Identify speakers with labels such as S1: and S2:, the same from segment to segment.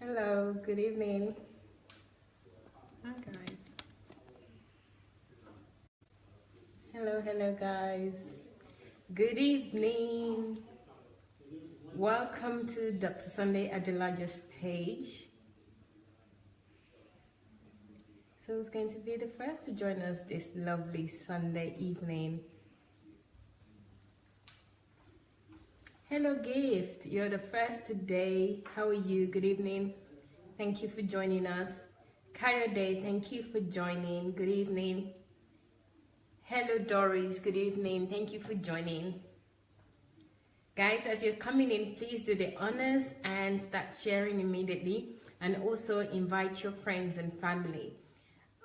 S1: Hello, good evening. Hi guys. Hello guys. Good evening. Welcome to Dr. Sunday Adelaja's page. So who's going to be the first to join us this lovely Sunday evening? Hello Gift, you're the first today. How are you? Good evening. Thank you for joining us. Kayode, thank you for joining. Good evening. Hello Doris, good evening. Thank you for joining. Guys, as you're coming in, please do the honors and start sharing immediately, and also invite your friends and family.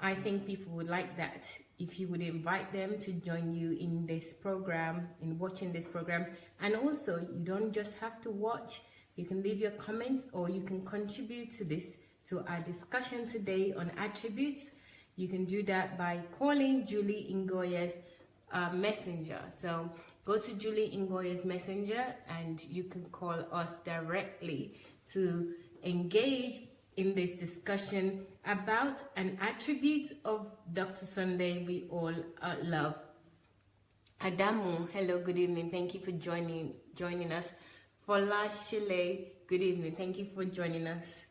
S1: I think people would like that if you would invite them to join you in this program, in watching this program. And also, you don't just have to watch, you can leave your comments or you can contribute to this, to our discussion today on attributes. You can do that by calling Julie Ngoya's messenger. So go to Julie Ngoya's messenger and you can call us directly to engage in this discussion about an attribute of Dr. Sunday we all love. Adamu, hello, good evening. Thank you for joining us. Fola Shile, good evening. Thank you for joining us.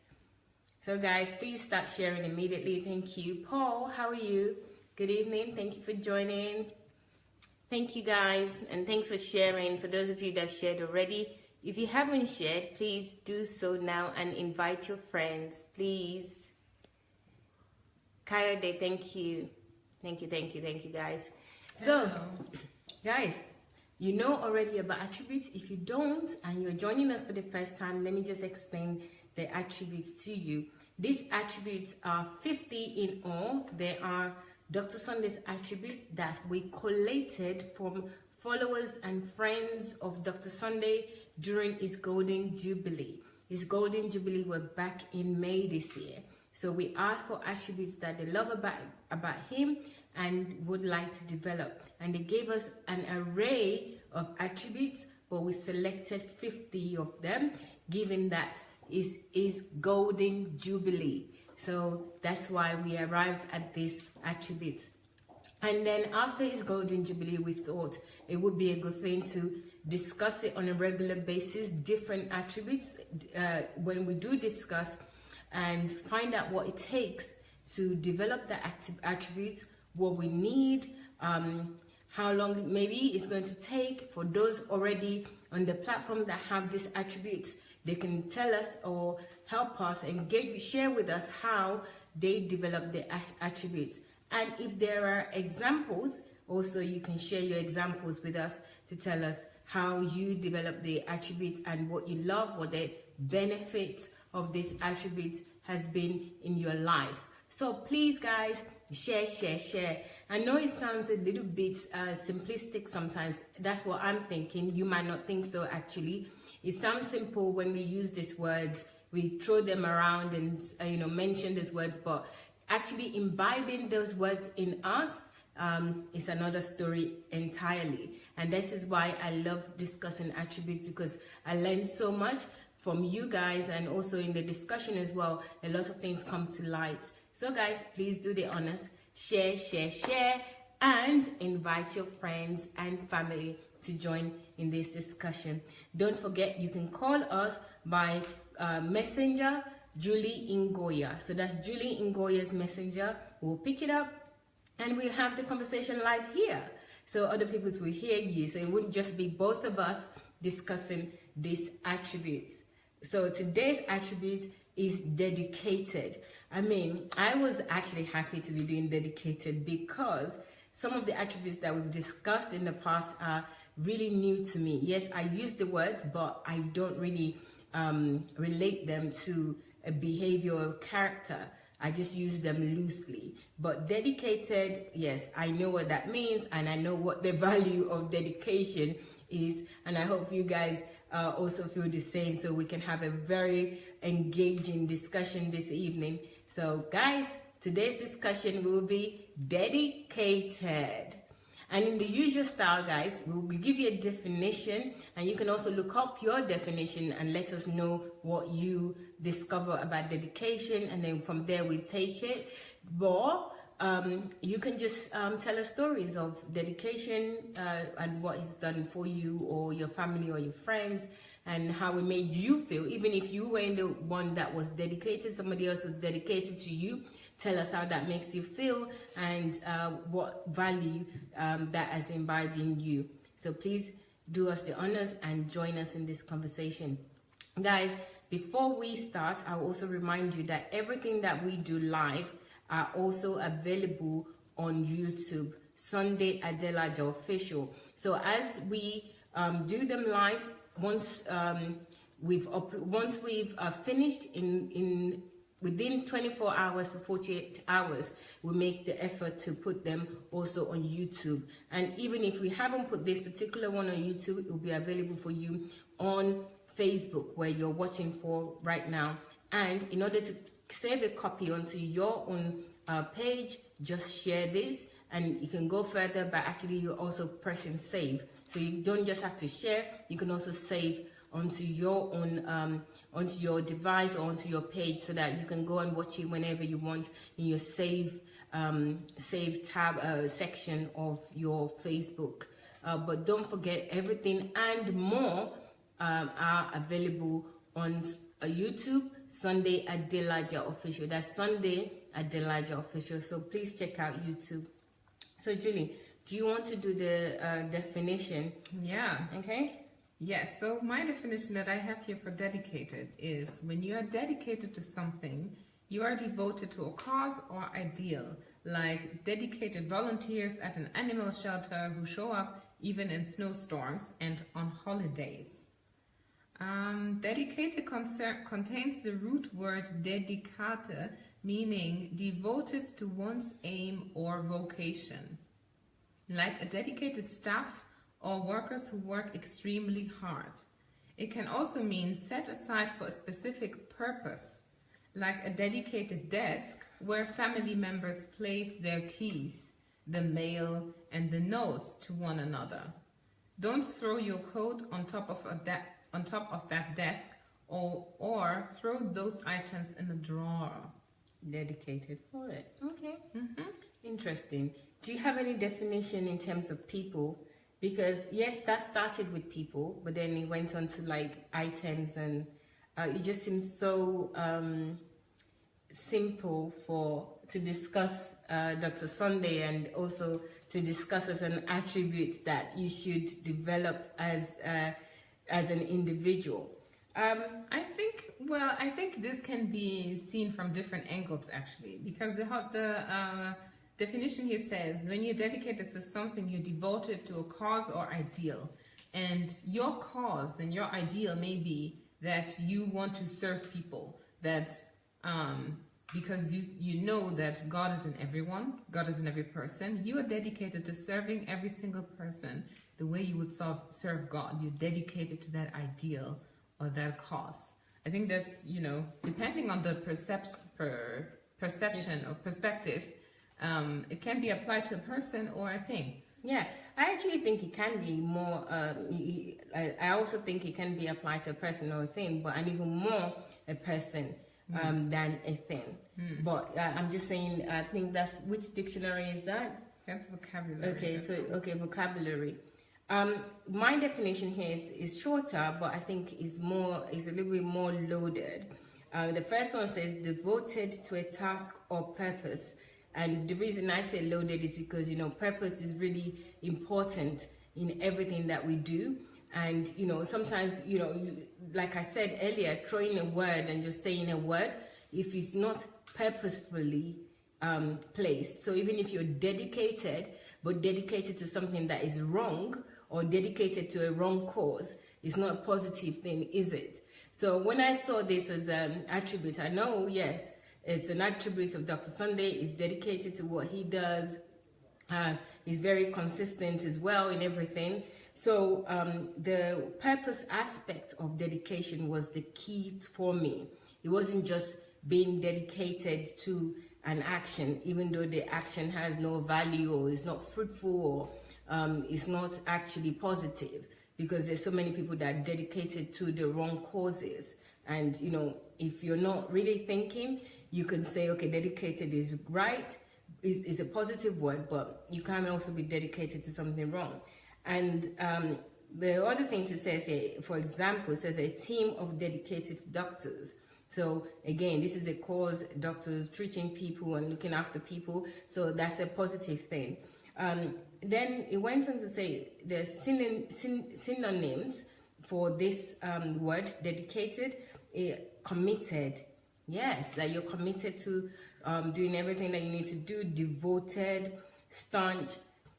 S1: So guys, please start sharing immediately. Thank you. Paul, how are you? Good evening. Thank you for joining. Thank you guys, and thanks for sharing. For those of you that have shared already, if you haven't shared, please do so now and invite your friends, please. Kayode, thank you. Thank you guys. So, guys, you know already about attributes. If you don't and you're joining us for the first time, let me just explain the attributes to you. These attributes are 50 in all. They are Dr. Sunday's attributes that we collated from followers and friends of Dr. Sunday during his Golden Jubilee. His Golden Jubilee was back in May this year. So we asked for attributes that they love about him and would like to develop. And they gave us an array of attributes, but we selected 50 of them, given that is Golden Jubilee. So that's why we arrived at this attribute. And then after his Golden Jubilee, we thought it would be a good thing to discuss it on a regular basis, different attributes, when we do discuss, and find out what it takes to develop the attributes, what we need, how long maybe it's going to take. For those already on the platform that have these attributes, they can tell us or help us engage, share with us how they develop the attributes. And if there are examples, also you can share your examples with us to tell us how you develop the attributes and what you love, what the benefits of these attributes has been in your life. So please guys, share. I know it sounds a little bit simplistic sometimes. That's what I'm thinking. You might not think so actually. It sounds simple when we use these words. We throw them around and mention these words, but actually imbibing those words in us is another story entirely. And this is why I love discussing attributes, because I learned so much from you guys, and also in the discussion as well, a lot of things come to light. So guys, please do the honors, share, and invite your friends and family to join in this discussion. Don't forget, you can call us by messenger, Julie Ngoya. So that's Julie Ngoya's messenger. We'll pick it up and we'll have the conversation live here, so other people will hear you, so it wouldn't just be both of us discussing these attributes. So today's attribute is dedicated. I mean, I was actually happy to be doing dedicated because some of the attributes that we've discussed in the past are really new to me. Yes, I use the words, but I don't really relate them to a behavior or character. I just use them loosely. But dedicated, yes, I know what that means, and I know what the value of dedication is, and I hope you guys also feel the same, so we can have a very engaging discussion this evening. So guys, today's discussion will be dedicated. And in the usual style, guys, we'll give you a definition, and you can also look up your definition and let us know what you discover about dedication, and then from there we take it. But you can just tell us stories of dedication and what it's done for you or your family or your friends, and how it made you feel. Even if you weren't the one that was dedicated, somebody else was dedicated to you. Tell us how that makes you feel, and what value that has imbibed in you. So please do us the honors and join us in this conversation. Guys, before we start, I will also remind you that everything that we do live are also available on YouTube, Sunday Adelaja Official. So as we do them live, once we've finished within 24 hours to 48 hours, we make the effort to put them also on YouTube. And even if we haven't put this particular one on YouTube, it will be available for you on Facebook, where you're watching for right now. And in order to save a copy onto your own page, just share this, and you can go further by actually you're also pressing save. So you don't just have to share, you can also save onto your own onto your device or onto your page, so that you can go and watch it whenever you want in your save tab section of your Facebook. But don't forget, everything and more are available on YouTube, Sunday Adelaja Official. That's Sunday Adelaja Official. So please check out YouTube. So Julie, do you want to do the definition?
S2: Yeah.
S1: Okay.
S2: Yes, so my definition that I have here for dedicated is when you are dedicated to something, you are devoted to a cause or ideal, like dedicated volunteers at an animal shelter who show up even in snowstorms and on holidays. Dedicated contains the root word dedicate, meaning devoted to one's aim or vocation, like a dedicated staff or workers who work extremely hard. It can also mean set aside for a specific purpose, like a dedicated desk where family members place their keys, the mail, and the notes to one another. Don't throw your coat on top of that desk, or throw those items in a drawer.
S1: Dedicated for it. Okay. Interesting. Do you have any definition in terms of people? Because yes, that started with people, but then it went on to like items, and it just seems so simple to discuss Dr. Sunday, and also to discuss as an attribute that you should develop as an individual.
S2: I think this can be seen from different angles, actually, because the definition here says when you're dedicated to something, you're devoted to a cause or ideal, and your cause and your ideal may be that you want to serve people, that because you know that God is in everyone, God is in every person. You are dedicated to serving every single person the way you would serve God. You're dedicated to that ideal or that cause. I think that's, depending on the perception or perspective, it can be applied to a person or a thing.
S1: Yeah, I actually think it can be more, I also think it can be applied to a person or a thing, but and even more a person than a thing. But I'm just saying, I think that's, which dictionary is that?
S2: That's vocabulary.
S1: Okay, vocabulary. My definition here is shorter, but I think is a little bit more loaded. The first one says devoted to a task or purpose. And the reason I say loaded is because, purpose is really important in everything that we do. And, sometimes, like I said earlier, throwing a word and just saying a word, if it's not purposefully placed. So even if you're dedicated, but dedicated to something that is wrong, or dedicated to a wrong cause, it's not a positive thing, is it? So when I saw this as an attribute, I know, yes, it's an attribute of Dr. Sunday. He's dedicated to what he does. He's very consistent as well in everything. So the purpose aspect of dedication was the key for me. It wasn't just being dedicated to an action, even though the action has no value or is not fruitful is not actually positive, because there's so many people that are dedicated to the wrong causes. And you know, if you're not really thinking, you can say, okay, dedicated is right, is a positive word, but you can also be dedicated to something wrong. And the other thing it says here, for example, it says a team of dedicated doctors. So again, this is a cause, doctors treating people and looking after people. So that's a positive thing. Then it went on to say there's synonyms for this word, dedicated, committed. Yes, that you're committed to doing everything that you need to do. Devoted, staunch,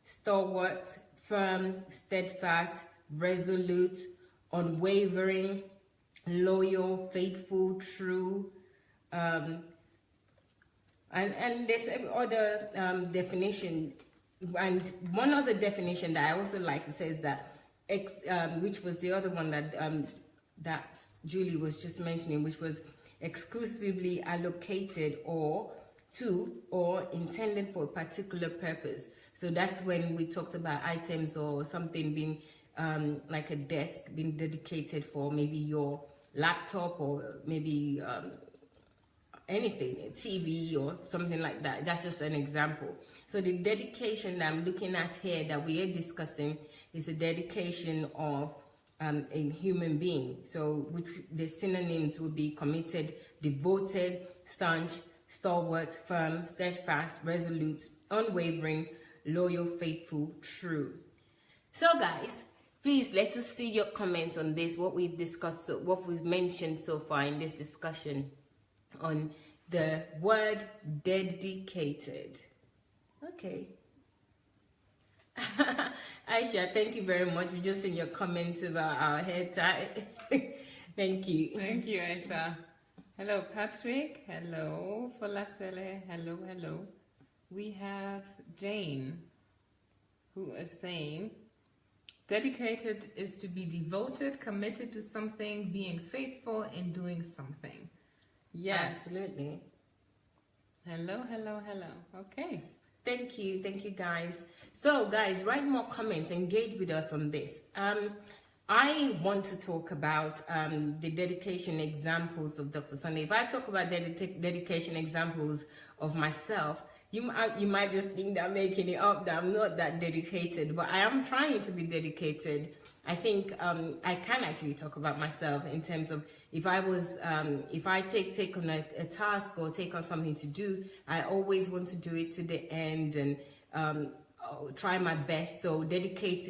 S1: stalwart, firm, steadfast, resolute, unwavering, loyal, faithful, true. And there's other definition. And one other definition that I also like, it says that, which was the other one that that Julie was just mentioning, which was exclusively allocated or to or intended for a particular purpose. So that's when we talked about items or something being like a desk being dedicated for maybe your laptop or maybe anything, a TV or something like that. That's just an example. So the dedication that I'm looking at here that we are discussing is a dedication of a human being. So which the synonyms would be committed, devoted, staunch, stalwart, firm, steadfast, resolute, unwavering, loyal, faithful, true. So guys, please let us see your comments on this, what we've discussed, what we've mentioned so far in this discussion on the word dedicated. Okay. Aisha, thank you very much for just in your comments about our hair tie. Thank you.
S2: Thank you, Aisha. Hello, Patrick. Hello, Folasele. Hello, hello. We have Jane, who is saying, dedicated is to be devoted, committed to something, being faithful in doing something. Yes.
S1: Absolutely.
S2: Hello, hello, hello. Okay.
S1: Thank you guys. So guys, write more comments, engage with us on this. I want to talk about the dedication examples of Dr. Sunday. If I talk about dedication examples of myself, you might just think that I'm making it up, that I'm not that dedicated, but I am trying to be dedicated. I think I can actually talk about myself in terms of if I take on a task or take on something to do, I always want to do it to the end and try my best. So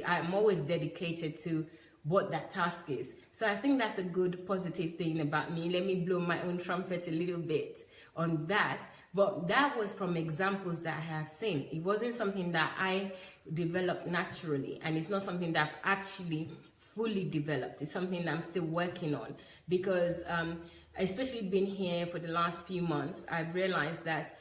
S1: I'm always dedicated to what that task is. So I think that's a good positive thing about me. Let me blow my own trumpet a little bit on that. But that was from examples that I have seen. It wasn't something that I developed naturally, and it's not something that I've actually fully developed. It's something that I'm still working on, because especially being here for the last few months, I've realized that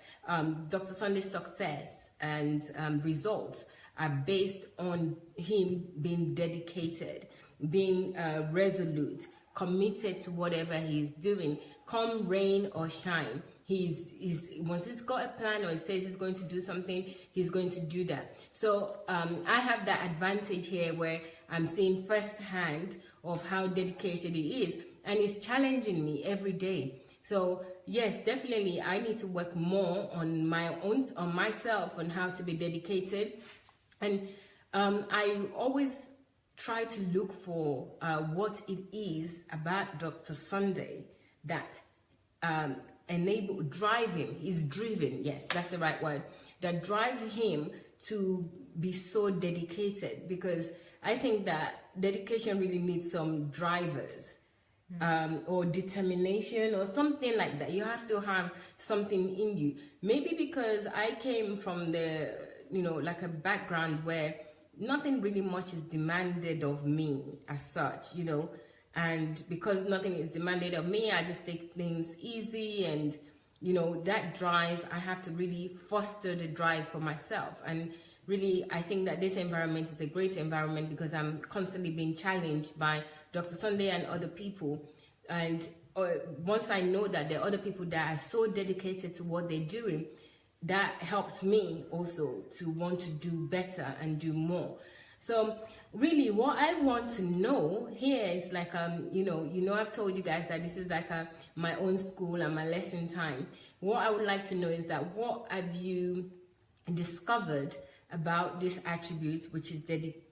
S1: Dr. Sunday's success and results are based on him being dedicated, being resolute, committed to whatever he's doing, come rain or shine. Once he's got a plan or he says he's going to do something, he's going to do that. So I have that advantage here where I'm seeing firsthand of how dedicated he is, and it's challenging me every day. So yes, definitely I need to work more on myself, on how to be dedicated. And I always try to look for what it is about Dr. Sunday that drive him. He's driven, yes, that's the right word, that drives him to be so dedicated, because I think that dedication really needs some drivers, or determination or something like that. You have to have something in you. Maybe because I came from like a background where nothing really much is demanded of me as such, and because nothing is demanded of me, I just take things easy. And that drive, I have to really foster the drive for myself. And really, I think that this environment is a great environment because I'm constantly being challenged by Dr. Sunday and other people. And once I know that there are other people that are so dedicated to what they're doing, that helps me also to want to do better and do more. So really what I want to know here is like, I've told you guys that this is like my own school and my lesson time. What I would like to know is that what have you discovered about this attribute, which is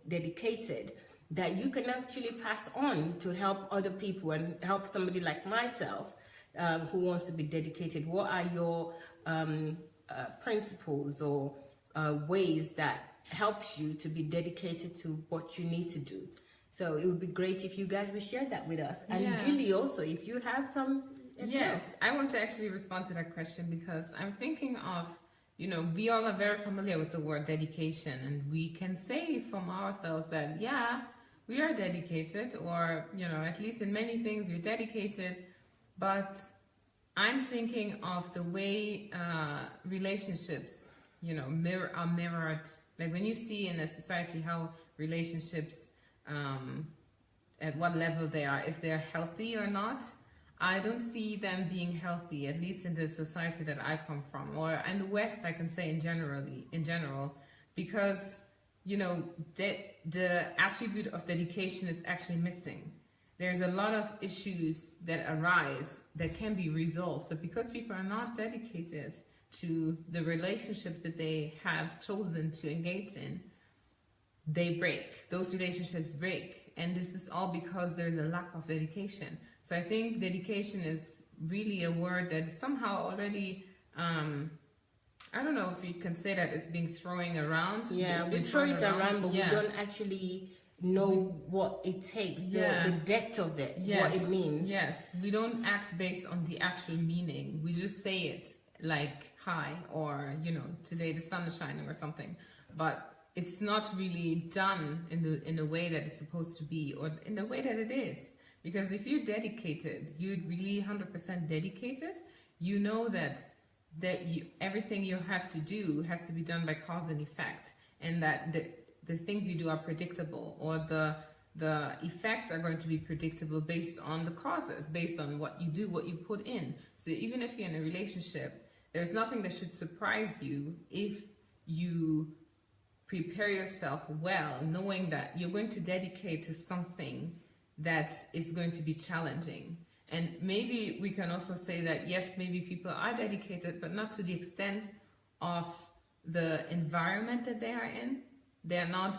S1: dedicated, that you can actually pass on to help other people and help somebody like myself who wants to be dedicated? What are your principles or ways that helps you to be dedicated to what you need to do? So it would be great if you guys would share that with us. And Julie also, if you have some.
S2: Yes, I want to actually respond to that question because I'm thinking of, we all are very familiar with the word dedication, and we can say from ourselves that, we are dedicated, or, at least in many things we're dedicated. But I'm thinking of the way relationships, are mirrored. Like when you see in a society how relationships, at what level they are, if they're healthy or not, I don't see them being healthy, at least in the society that I come from, or in the West, I can say in general, because, the attribute of dedication is actually missing. There's a lot of issues that arise that can be resolved, but because people are not dedicated to the relationships that they have chosen to engage in, they break. Those relationships break. And this is all because there's a lack of dedication. So I think dedication is really a word that somehow already, I don't know if you can say that it's being thrown around.
S1: Yeah, we throw it around, but we don't actually know what it takes, the depth of it, what it means.
S2: Yes, we don't act based on the actual meaning. We just say it like, hi, or, today the sun is shining or something. But it's not really done in the way that it's supposed to be, or in the way that it is. Because if you're dedicated, you're really 100% dedicated, you know that everything you have to do has to be done by cause and effect, and that the things you do are predictable, or the effects are going to be predictable based on the causes, based on what you do, what you put in. So even if you're in a relationship, there's nothing that should surprise you if you prepare yourself well, knowing that you're going to dedicate to something that is going to be challenging. And maybe we can also say that, yes, maybe people are dedicated, but not to the extent of the environment that they are in. They're not,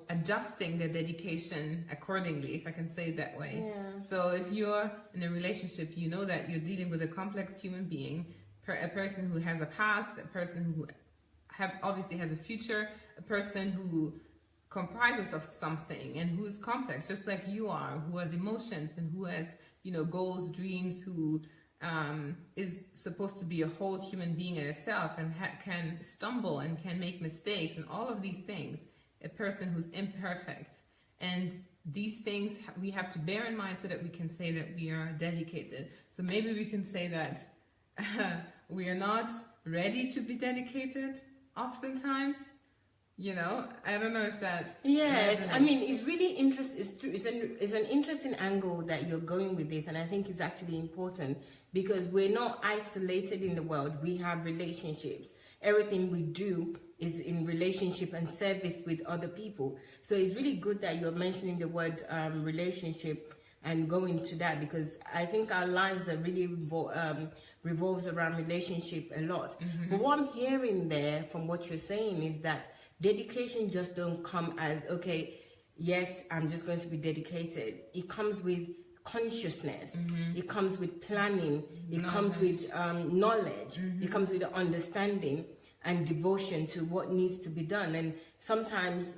S2: adjusting their dedication accordingly, if I can say it that way.
S1: Yeah.
S2: So if you're in a relationship, you know that you're dealing with a complex human being, a person who has a past, a person who obviously has a future, a person who comprises of something and who is complex, just like you are, who has emotions and who has, goals, dreams, who is supposed to be a whole human being in itself and can stumble and can make mistakes and all of these things, a person who's imperfect. And these things we have to bear in mind so that we can say that we are dedicated. So maybe we can say that we are not ready to be dedicated oftentimes. I don't know if that.
S1: Yes, resonates. I mean, it's really interesting. It's true. It's an interesting angle that you're going with this, and I think it's actually important because we're not isolated in the world. We have relationships. Everything we do is in relationship and service with other people. So it's really good that you're mentioning the word relationship and going to that, because I think our lives are really revolves around relationship a lot. Mm-hmm. But what I'm hearing there from what you're saying is that dedication just don't come as, okay, yes, I'm just going to be dedicated. It comes with consciousness. Mm-hmm. It comes with planning. It comes with knowledge. Mm-hmm. It comes with understanding and devotion to what needs to be done. And sometimes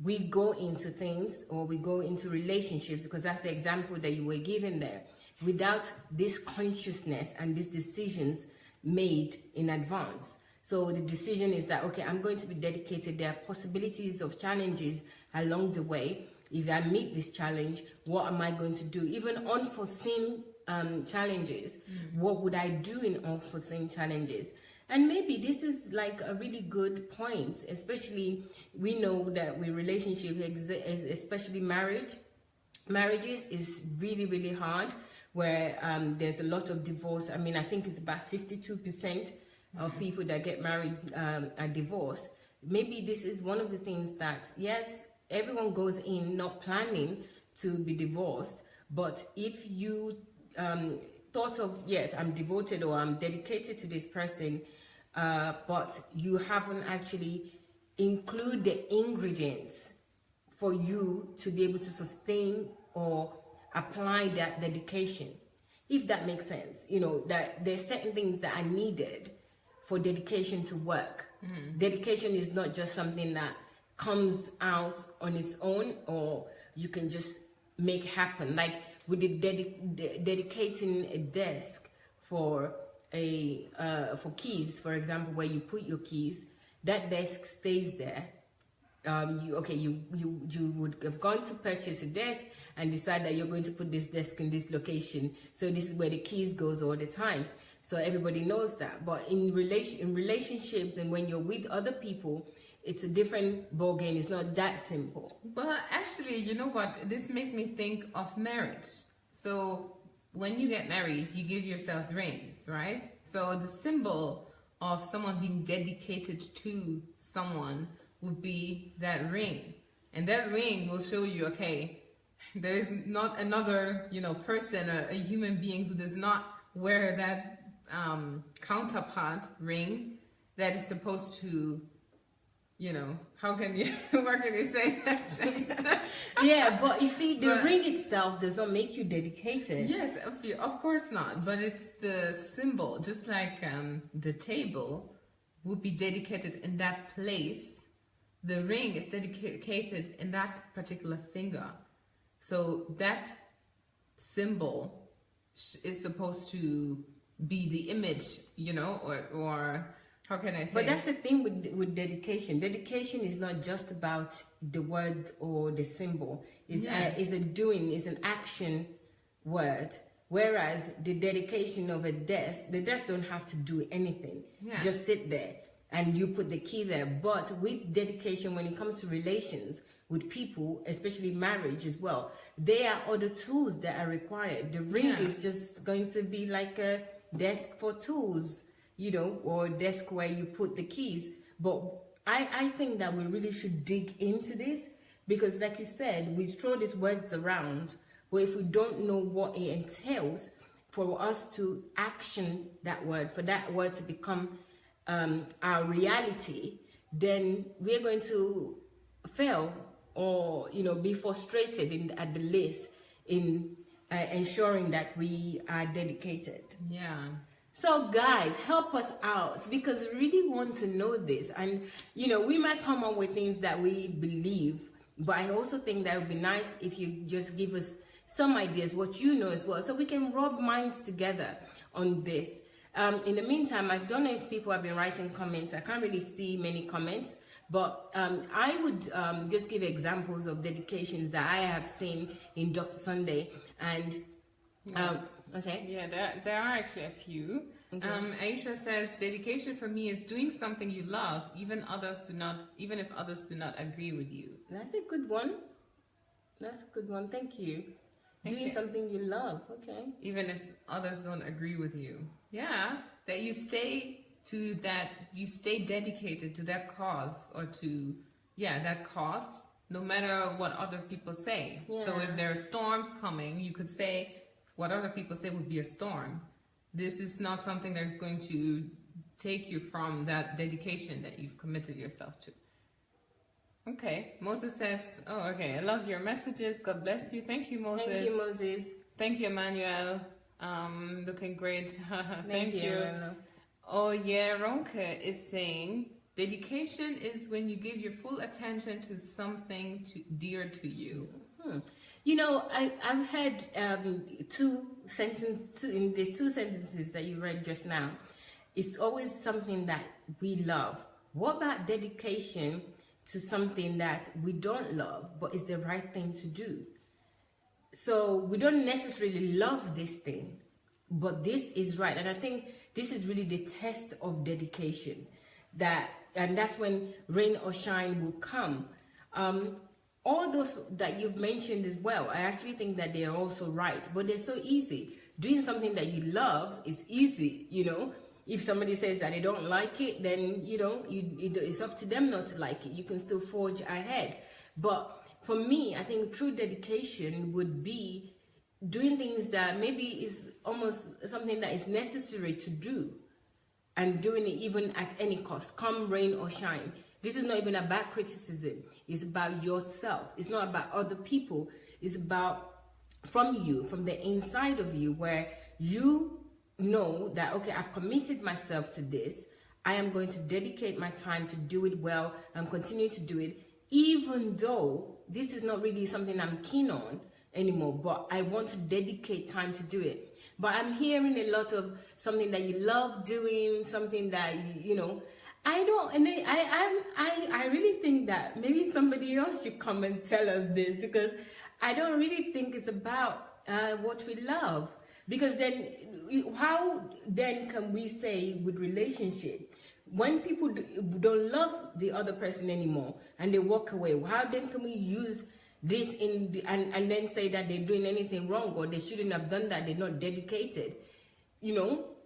S1: we go into things, or we go into relationships, because that's the example that you were given there, without this consciousness and these decisions made in advance. So the decision is that, okay, I'm going to be dedicated. There are possibilities of challenges along the way. If I meet this challenge, what am I going to do? Even unforeseen challenges, what would I do in unforeseen challenges? And maybe this is like a really good point, especially we know that with relationships, especially marriages is really, really hard, where there's a lot of divorce. I mean, I think it's about 52% of people that get married are divorced. Maybe this is one of the things that, yes, everyone goes in not planning to be divorced, but if you thought of, yes, I'm devoted or I'm dedicated to this person, but you haven't actually include the ingredients for you to be able to sustain or apply that dedication, if that makes sense. You know, that there's certain things that are needed for dedication to work. Dedication is not just something that comes out on its own or you can just make happen. Like with the dedicating a desk for for keys, for example, where you put your keys, that desk stays there. You would have gone to purchase a desk and decide that you're going to put this desk in this location, so this is where the keys goes all the time, so everybody knows that. But in relationships and when you're with other people, it's a different ball game. It's not that simple.
S2: But actually, you know what, this makes me think of marriage. So when you get married, you give yourselves rings, right? So the symbol of someone being dedicated to someone would be that ring, and that ring will show you, okay, there is not another, you know, person, a human being who does not wear that counterpart ring that is supposed to, you know, how can you, what can you say that?
S1: Yeah, but you see, the ring itself does not make you dedicated.
S2: Yes, of course not, but it's the symbol, just like the table would be dedicated in that place. The ring is dedicated in that particular finger. So that symbol is supposed to be the image, you know, or how can I say?
S1: But that's the thing with dedication. Dedication is not just about the word or the symbol. It's a doing, it's an action word. Whereas the dedication of a desk, the desk don't have to do anything. Yeah. Just sit there and you put the key there. But with dedication, when it comes to relations with people, especially marriage as well, there are other tools that are required. The ring is just going to be like a desk for tools, you know, or a desk where you put the keys. But I think that we really should dig into this, because like you said, we throw these words around, but if we don't know what it entails for us to action that word, for that word to become our reality, then we're going to fail or, you know, be frustrated at the list in ensuring that we are dedicated.
S2: Yeah.
S1: So guys, help us out, because we really want to know this. And, you know, we might come up with things that we believe, but I also think that it would be nice if you just give us some ideas, what you know as well, so we can rub minds together on this. In the meantime, I don't know if people have been writing comments. I can't really see many comments, but I would just give examples of dedications that I have seen in Dr. Sunday. And okay.
S2: Yeah, there are actually a few. Okay. Aisha says, dedication for me is doing something you love, even if others do not agree with you.
S1: That's a good one. That's a good one. Thank you. Doing something you love. Okay.
S2: Even if others don't agree with you. Yeah. That you stay dedicated to that cause, or to, that cause, no matter what other people say. Yeah. So if there are storms coming, you could say what other people say would be a storm. This is not something that's going to take you from that dedication that you've committed yourself to. Okay, Moses says, oh, okay, I love your messages. God bless you. Thank you, Moses.
S1: Thank you, Moses.
S2: Thank you, Emmanuel. Looking great. Thank you.
S1: Emmanuel.
S2: Oh, yeah, Ronke is saying, dedication is when you give your full attention to something dear to you.
S1: You know, I've heard two sentences that you read just now. It's always something that we love. What about dedication to something that we don't love, but is the right thing to do? So we don't necessarily love this thing, but this is right. And I think this is really the test of dedication. And that's when rain or shine will come. All those that you've mentioned as well, I actually think that they are also right, but they're so easy. Doing something that you love is easy, you know. if somebody says that they don't like it, then it's up to them not to like it. You can still forge ahead. But for me, I think true dedication would be doing things that maybe is almost something that is necessary to do, and doing it even at any cost, come rain or shine. This is not even about criticism. It's about yourself. It's not about other people. It's about from you, from the inside of you, where you know that, okay, I've committed myself to this. I am going to dedicate my time to do it well and continue to do it, even though this is not really something I'm keen on anymore, but I want to dedicate time to do it. But I'm hearing a lot of something that you love doing, something that I really think that maybe somebody else should come and tell us this, because I don't really think it's about what we love. Because then, how then can we say with relationship, when people don't love the other person anymore and they walk away, how then can we use this and then say that they're doing anything wrong, or they shouldn't have done that, they're not dedicated,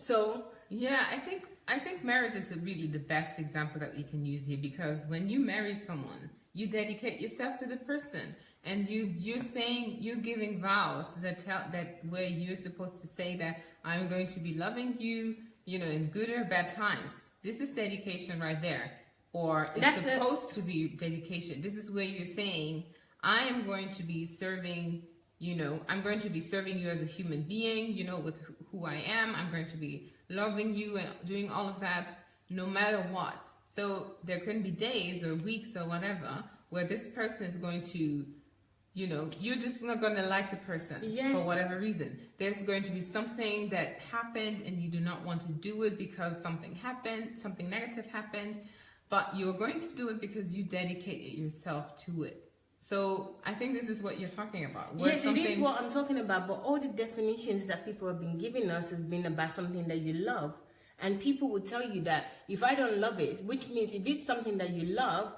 S1: So
S2: yeah, I think marriage is really the best example that we can use here, because when you marry someone, you dedicate yourself to the person, and you're giving vows that where you're supposed to say that I'm going to be loving you, in good or bad times. This is dedication right there, or it's supposed to be dedication. This is where you're saying, I am going to be serving, I'm going to be serving you as a human being, with who I am. I'm going to be loving you and doing all of that no matter what. So there can be days or weeks or whatever where this person is going to, you're just not going to like the person for whatever reason. There's going to be something that happened and you do not want to do it because something happened, something negative happened, but you're going to do it because you dedicated yourself to it. So I think this is what you're talking about.
S1: Yes, it is what I'm talking about. But all the definitions that people have been giving us has been about something that you love. And people will tell you that if I don't love it, which means if it's something that you love,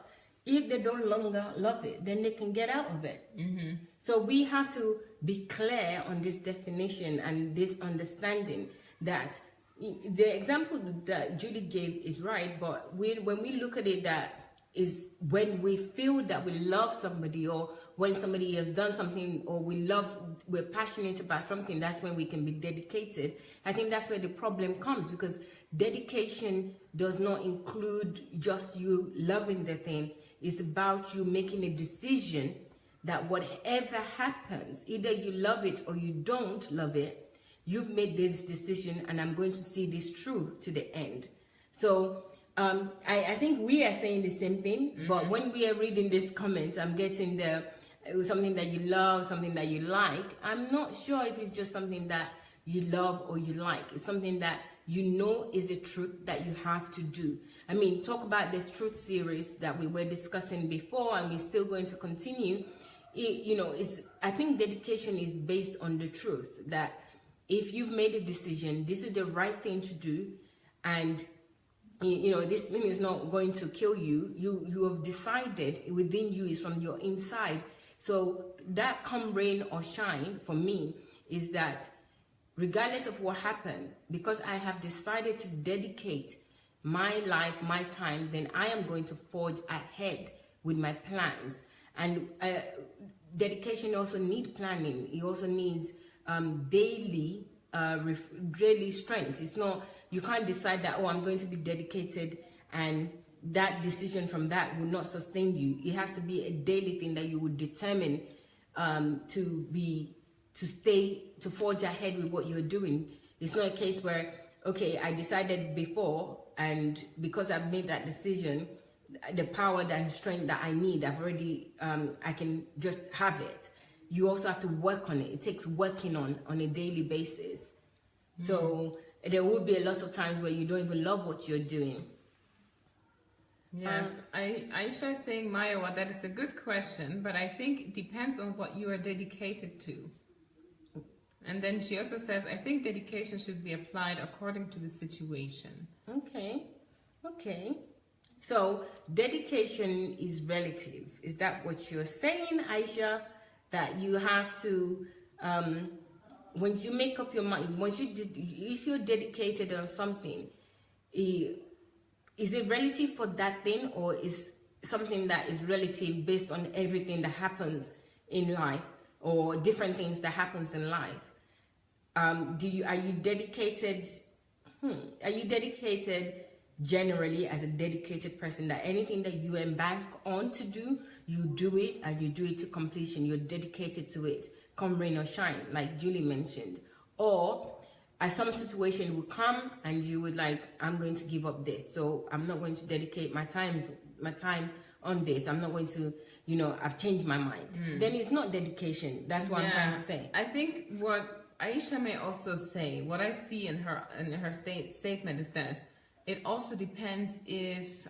S1: if they don't longer love it, then they can get out of it. Mm-hmm. So we have to be clear on this definition and this understanding that the example that Julie gave is right. But when we look at it, that is when we feel that we love somebody, or when somebody has done something, or we're passionate about something, that's when we can be dedicated. I think that's where the problem comes, because dedication does not include just you loving the thing. It's about you making a decision that whatever happens, either you love it or you don't love it, you've made this decision and I'm going to see this through to the end. So I think we are saying the same thing, but when we are reading these comments, I'm getting something that you love, something that you like. I'm not sure if it's just something that you love or you like. It's something that is the truth that you have to do. I mean, talk about the truth series that we were discussing before, and we're still going to continue. I think dedication is based on the truth that if you've made a decision, this is the right thing to do, and this thing is not going to kill you. You have decided within you, is from your inside. So that come rain or shine for me is that regardless of what happened, because I have decided to dedicate my life, my time, then I am going to forge ahead with my plans. And dedication also needs planning. It also needs daily strength. It's not, you can't decide that, I'm going to be dedicated, and that decision from that will not sustain you. It has to be a daily thing that you would determine to forge ahead with what you're doing. It's not a case where, okay, I decided before, and because I've made that decision, the power and strength that I need, I've already, I can just have it. You also have to work on it. It takes working on a daily basis. Mm-hmm. So there will be a lot of times where you don't even love what you're doing.
S2: Yes, Aisha is saying, Maya, that is a good question, but I think it depends on what you are dedicated to. And then she also says, I think dedication should be applied according to the situation. Okay.
S1: So dedication is relative. Is that what you're saying, Aisha? That you have to, once you make up your mind, if you're dedicated on something, is it relative for that thing, or is something that is relative based on everything that happens in life or different things that happens in life? Are you dedicated? Are you dedicated generally as a dedicated person, that anything that you embark on to do, you do it and you do it to completion? You're dedicated to it, come rain or shine, like Julie mentioned. Or some situation will come and you would like, I'm going to give up this, so I'm not going to dedicate my time on this. I'm not going to, I've changed my mind. Then it's not dedication. That's what I'm trying to say.
S2: I think what Aisha may also say, what I see in her statement is that it also depends if,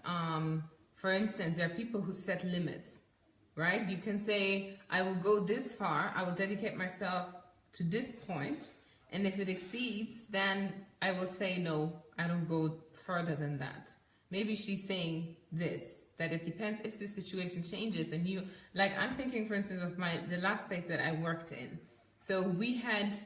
S2: for instance, there are people who set limits, right? You can say, I will go this far, I will dedicate myself to this point, and if it exceeds, then I will say, no, I don't go further than that. Maybe she's saying this, that it depends if the situation changes. And you, like, I'm thinking, for instance, of the last place that I worked in. So we had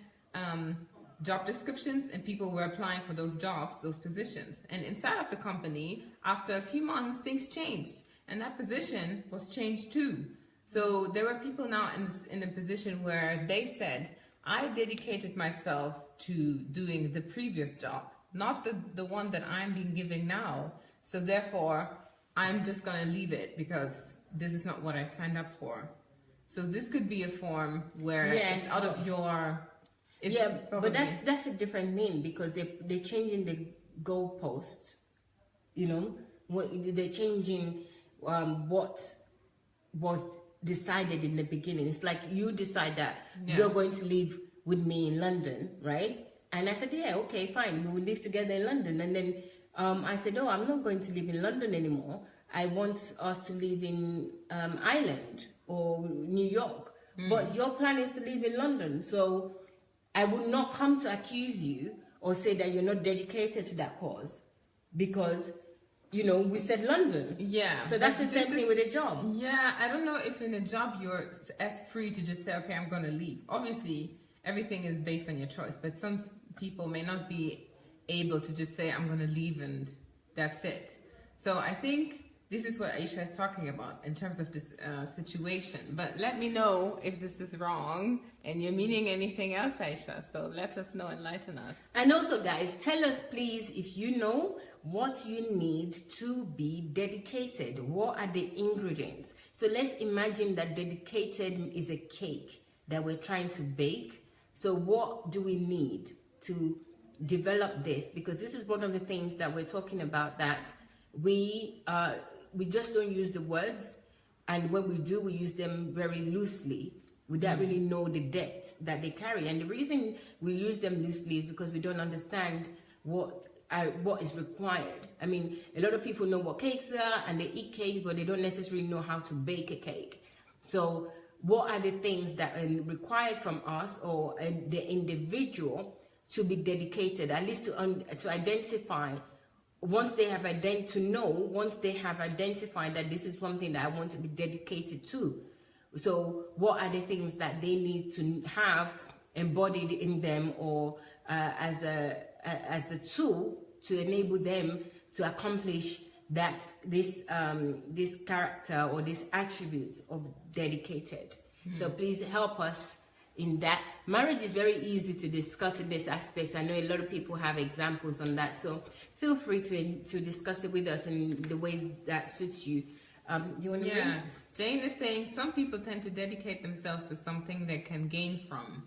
S2: job descriptions, and people were applying for those jobs, those positions. And inside of the company, after a few months, things changed, and that position was changed too. So there were people now in a position where they said, I dedicated myself to doing the previous job, not the one that I'm being given now. So therefore, I'm just going to leave it because this is not what I signed up for. So this could be a form where it's out of your...
S1: But that's a different thing, because they're changing the goalpost. They're changing what was decided in the beginning. It's like you decide that you're going to live with me in London, right? And I said, yeah, okay, fine, we will live together in London. And then I said, oh, I'm not going to live in London anymore. I want us to live in Ireland or New York. But your plan is to live in London. So I would not come to accuse you or say that you're not dedicated to that cause, because we said London.
S2: Yeah.
S1: So that's the same thing with a job.
S2: Yeah, I don't know if in a job you're as free to just say, okay, I'm going to leave. Obviously, everything is based on your choice, but some people may not be able to just say, I'm going to leave and that's it. So I think this is what Aisha is talking about in terms of this situation. But let me know if this is wrong and you're meaning anything else, Aisha. So let us know, enlighten us.
S1: And also, guys, tell us, please, if you know what you need to be dedicated. What are the ingredients? So let's imagine that dedicated is a cake that we're trying to bake. So what do we need to develop this? Because this is one of the things that we're talking about, that we just don't use the words, and when we do, we use them very loosely without really know the depth that they carry. And the reason we use them loosely is because we don't understand what is required. I mean, a lot of people know what cakes are and they eat cakes, but they don't necessarily know how to bake a cake. So what are the things that are required from us or the individual to be dedicated, at least to identify, once they have identified that this is something that I want to be dedicated to. So what are the things that they need to have embodied in them, or as a tool to enable them to accomplish that this character or this attributes of dedicated. So please help us in that. Marriage is very easy to discuss in this aspect. I know a lot of people have examples on that, so feel free to discuss it with us in the ways that suits you. Do you want to read?
S2: Jane is saying some people tend to dedicate themselves to something they can gain from.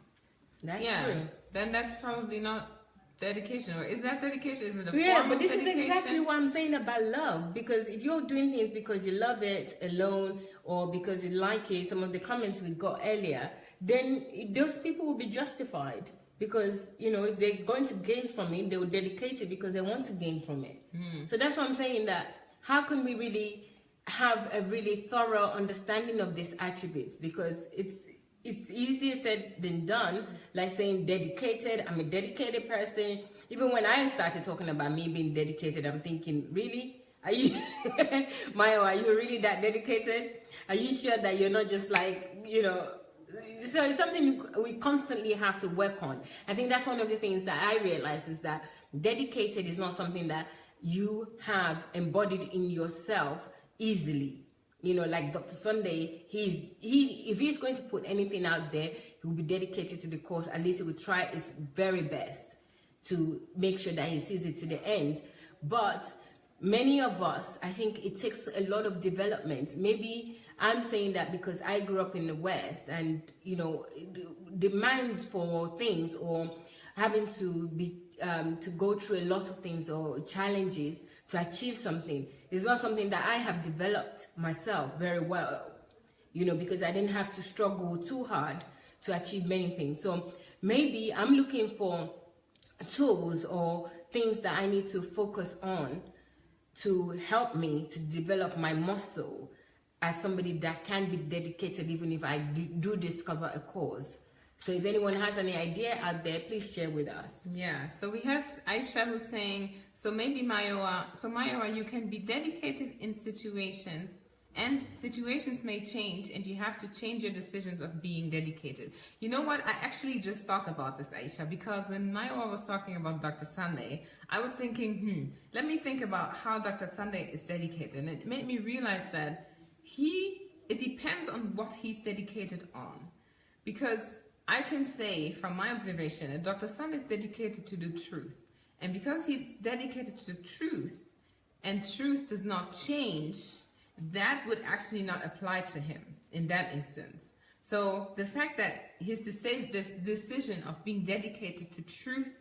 S1: That's true.
S2: Then that's probably not dedication. Or is that dedication? Is it a
S1: form
S2: but
S1: of dedication?
S2: This is
S1: exactly what I'm saying about love. Because if you're doing things because you love it alone, or because you like it, some of the comments we got earlier, then those people will be justified. Because, if they're going to gain from it, they will dedicate it because they want to gain from it. So that's what I'm saying, that how can we really have a really thorough understanding of these attributes? Because it's easier said than done, like saying dedicated. I'm a dedicated person. Even when I started talking about me being dedicated, I'm thinking, really? Are you, Mayo, are you really that dedicated? Are you sure that you're not just like, so it's something we constantly have to work on. I think that's one of the things that I realized, is that dedicated is not something that you have embodied in yourself easily. You know, like Dr. Sunday, if he's going to put anything out there, he will be dedicated to the cause. At least he will try his very best to make sure that he sees it to the end. But many of us, I think it takes a lot of development. Maybe I'm saying that because I grew up in the West, and you know, demands for things, or having to be to go through a lot of things or challenges to achieve something is not something that I have developed myself very well, you know, because I didn't have to struggle too hard to achieve many things. So maybe I'm looking for tools or things that I need to focus on to help me to develop my muscle as somebody that can be dedicated even if I do discover a cause. So if anyone has any idea out there, please share with us.
S2: Yeah, so we have Aisha who's saying, so maybe Mayowa, you can be dedicated in situations, and situations may change, and you have to change your decisions of being dedicated. You know what? I actually just thought about this, Aisha, because when Mayowa was talking about Dr. Sunday, I was thinking, let me think about how Dr. Sunday is dedicated. And it made me realize that it depends on what he's dedicated on. Because I can say from my observation that Dr. Sunday is dedicated to the truth. And because he's dedicated to the truth, and truth does not change, that would actually not apply to him in that instance. So the fact that his decision of being dedicated to truth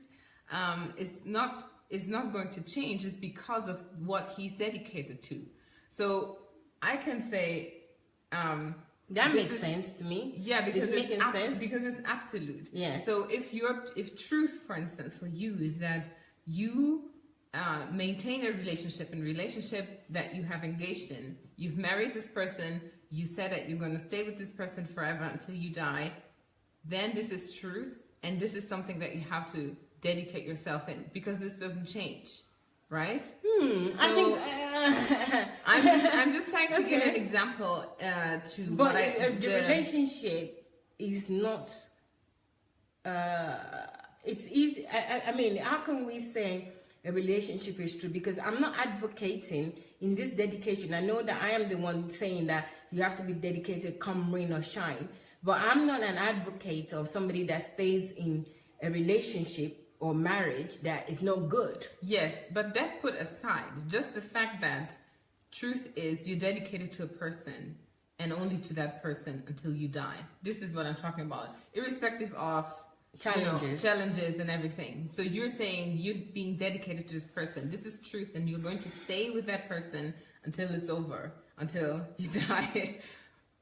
S2: is not going to change is because of what he's dedicated to. So I can say
S1: that makes sense to me.
S2: Yeah, because it's absolute.
S1: Yeah.
S2: So if truth, for instance, for you is that you maintain a relationship that you have engaged in. You've married this person. You said that you're going to stay with this person forever until you die. Then this is truth, and this is something that you have to dedicate yourself in, because this doesn't change, right? So
S1: I think
S2: I'm just trying to give an example
S1: But the relationship is not. It's easy. I mean, how can we say a relationship is true? Because I'm not advocating in this dedication. I know that I am the one saying that you have to be dedicated come rain or shine. But I'm not an advocate of somebody that stays in a relationship or marriage that is no good.
S2: Yes, but that put aside, just the fact that truth is you're dedicated to a person and only to that person until you die. This is what I'm talking about, irrespective of challenges and everything. So you're saying you're being dedicated to this person. This is truth, and you're going to stay with that person until it's over, until you die.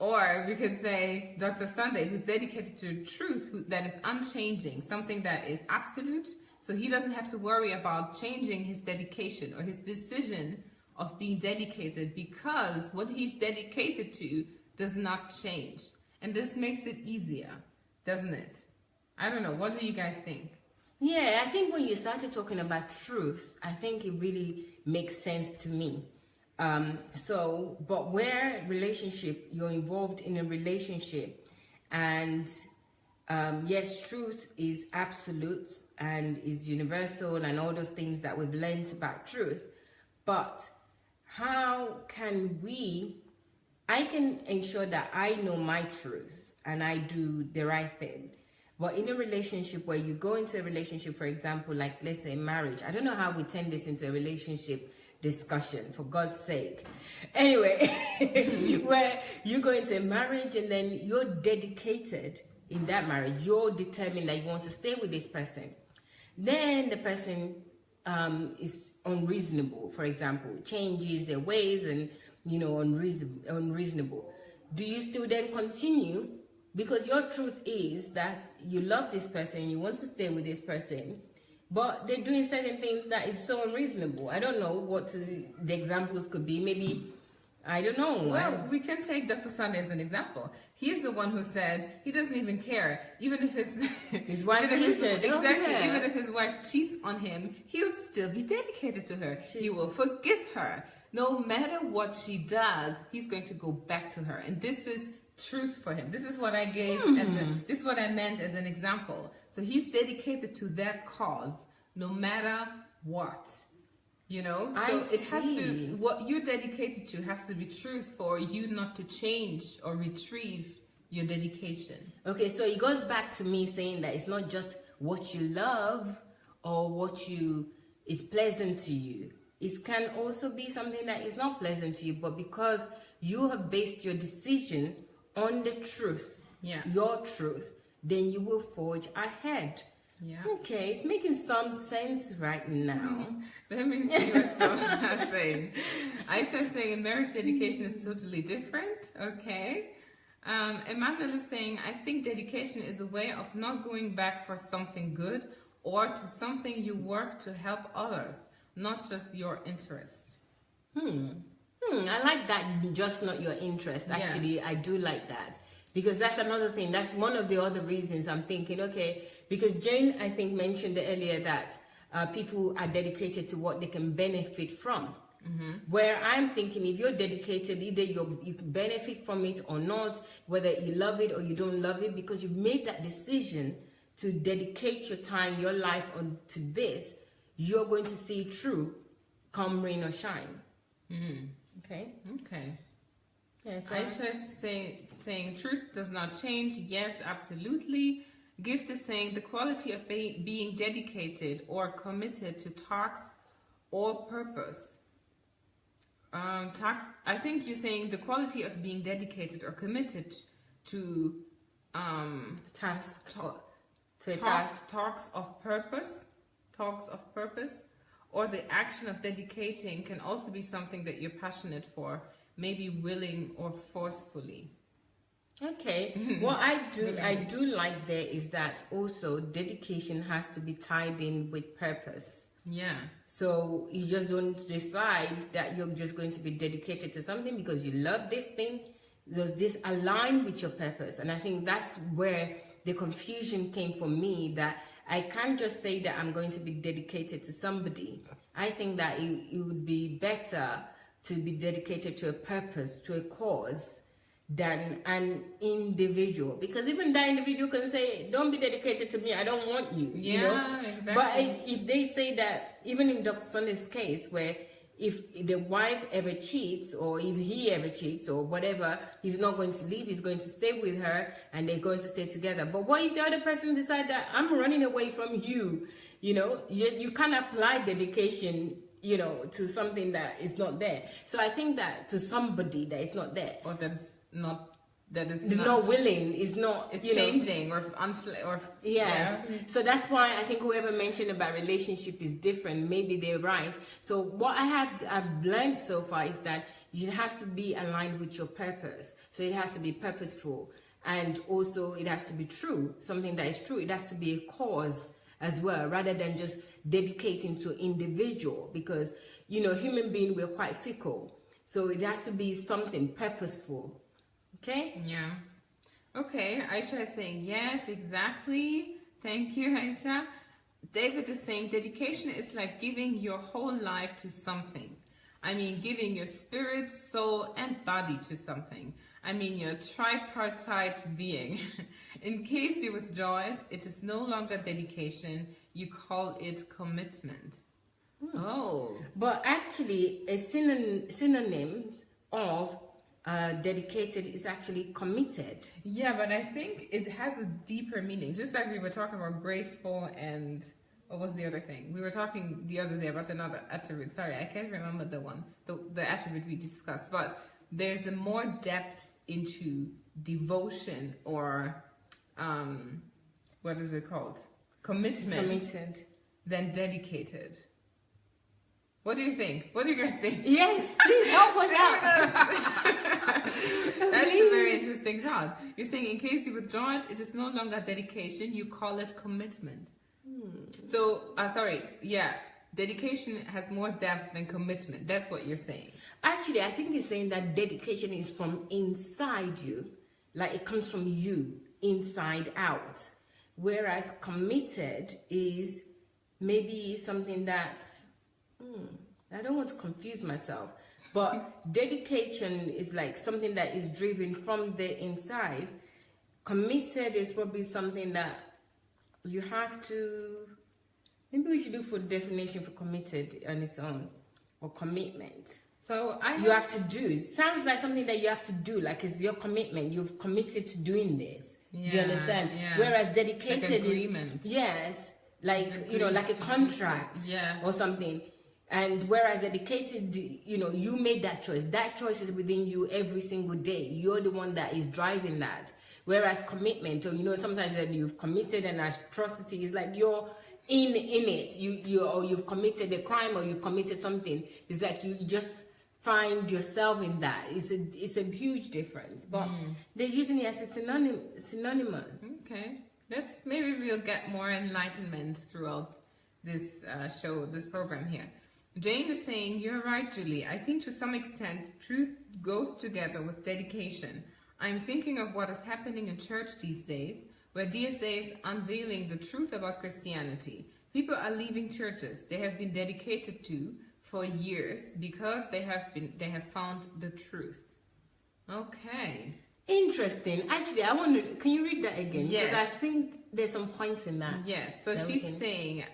S2: Or we could say Dr. Sunday, who's dedicated to truth, that is unchanging, something that is absolute. So he doesn't have to worry about changing his dedication or his decision of being dedicated, because what he's dedicated to does not change. And this makes it easier, doesn't it? I don't know. What do you guys think?
S1: Yeah, I think when you started talking about truth, I think it really makes sense to me. But where you're involved in a relationship, and yes, truth is absolute and is universal and all those things that we've learned about truth, but how can I can ensure that I know my truth and I do the right thing. But in a relationship where you go into a relationship, for example, like let's say marriage, I don't know how we turn this into a relationship discussion, for God's sake. Anyway, where you go into a marriage and then you're dedicated in that marriage, you're determined that you want to stay with this person. Then the person is unreasonable, for example, changes their ways and, unreasonable. Do you still then continue? Because your truth is that you love this person, you want to stay with this person, but they're doing certain things that is so unreasonable. I don't know what the examples could be. Maybe, I don't know.
S2: Well, we can take Dr. Sunday as an example. He's the one who said he doesn't even care, even if
S1: his wife cheated.
S2: Exactly. Even if his wife cheats on him, he'll still be dedicated to her. He will forgive her. No matter what she does, he's going to go back to her. And this is truth for him. This is what I gave this is what I meant as an example. So he's dedicated to that cause no matter what. You know,
S1: I
S2: so it has
S1: see.
S2: to, what you're dedicated to has to be truth for you not to change or retrieve your dedication.
S1: Okay, so it goes back to me saying that it's not just what you love or what you is pleasant to you. It can also be something that is not pleasant to you, but because you have based your decision on the truth,
S2: Yeah.
S1: your truth, then you will forge ahead.
S2: Yeah.
S1: Okay, it's making some sense right now.
S2: Let me see what someone is saying. Aisha is saying marriage dedication is totally different. Okay. Emmanuel is saying, I think dedication is a way of not going back for something good or to something you work to help others, not just your interest.
S1: I like that, just not your interest.
S2: Yeah.
S1: Actually, I do like that. Because that's another thing. That's one of the other reasons I'm thinking, okay, because Jane, I think, mentioned earlier that people are dedicated to what they can benefit from. Where I'm thinking, if you're dedicated, either you can benefit from it or not, whether you love it or you don't love it, because you've made that decision to dedicate your time, your life to this, you're going to see it through, come rain or shine. Okay?
S2: Okay.
S1: Yeah, so
S2: Aisha is saying truth does not change. Yes, absolutely. Gift is saying the quality of being dedicated or committed to tasks or purpose. I think you're saying the quality of being dedicated or committed to
S1: task
S2: talks of purpose, or the action of dedicating can also be something that you're passionate for, maybe willing or forcefully.
S1: Okay. What I do like there is that also dedication has to be tied in with purpose.
S2: Yeah.
S1: So you just don't decide that you're just going to be dedicated to something because you love this thing. Does this align with your purpose? And I think that's where the confusion came for me, that I can't just say that I'm going to be dedicated to somebody. I think that it would be better to be dedicated to a purpose, to a cause, than an individual. Because even that individual can say, don't be dedicated to me, I don't want you.
S2: Yeah,
S1: you know?
S2: exactly.
S1: But if they say that, even in Dr. Sunday's case, where if the wife ever cheats, or if he ever cheats, or whatever, he's not going to leave, he's going to stay with her, and they're going to stay together. But what if the other person decides that I'm running away from you? You know, you can't apply dedication, you know, to something that is not there. So I think that to somebody that is not there,
S2: Or not
S1: willing, is not,
S2: it's changing or
S1: yes. Yeah. So that's why I think whoever mentioned about relationship is different. Maybe they're right. So what I've learned so far is that it has to be aligned with your purpose. So it has to be purposeful, and also it has to be true, something that is true. It has to be a cause as well, rather than just dedicating to individual, because, you know, human beings, we're quite fickle. So it has to be something purposeful. Okay?
S2: Yeah. Okay, Aisha is saying yes, exactly. Thank you, Aisha. David is saying dedication is like giving your whole life to something. I mean, giving your spirit, soul, and body to something. I mean, your tripartite being. In case you withdraw it, it is no longer dedication. You call it commitment. Oh.
S1: But actually, a synonym of dedicated is actually committed.
S2: Yeah, but I think it has a deeper meaning. Just like we were talking about graceful and what was the other thing? We were talking the other day about another attribute. Sorry, I can't remember the attribute we discussed. But there's a more depth into devotion, or what is it called? Committed. Than dedicated. What do you think? What do you guys think?
S1: Yes, please help us out.
S2: That's a very interesting thought. You're saying in case you withdraw it, it is no longer dedication, you call it commitment. So, dedication has more depth than commitment. That's what you're saying.
S1: Actually, I think he's saying that dedication is from inside you, like it comes from you, inside out. Whereas committed is maybe something that, I don't want to confuse myself, but dedication is like something that is driven from the inside. Committed is probably something that you have to, Maybe we should do for definition for committed on its own, or commitment.
S2: So
S1: you have to do. It sounds like something that you have to do, like it's your commitment. You've committed to doing this.
S2: Yeah,
S1: do you understand?
S2: Yeah.
S1: Whereas dedicated
S2: like agreement.
S1: is like like a contract or something. And whereas dedicated, you made that choice. That choice is within you every single day. You're the one that is driving that. Whereas commitment, or sometimes that you've committed an atrocity, is like you're in it. You've committed a crime, or you committed something. It's like you just find yourself in that. It's a huge difference. But they're using it as a synonym.
S2: Okay. Maybe we'll get more enlightenment throughout this this program here. Jane is saying, you're right, Julie. I think to some extent, truth goes together with dedication. I'm thinking of what is happening in church these days, where DSA is unveiling the truth about Christianity. People are leaving churches they have been dedicated to for years because they have found the truth. Okay.
S1: Interesting. Actually, can you read that again?
S2: Yes.
S1: Because I think there's some points in that.
S2: Yes. So she's saying,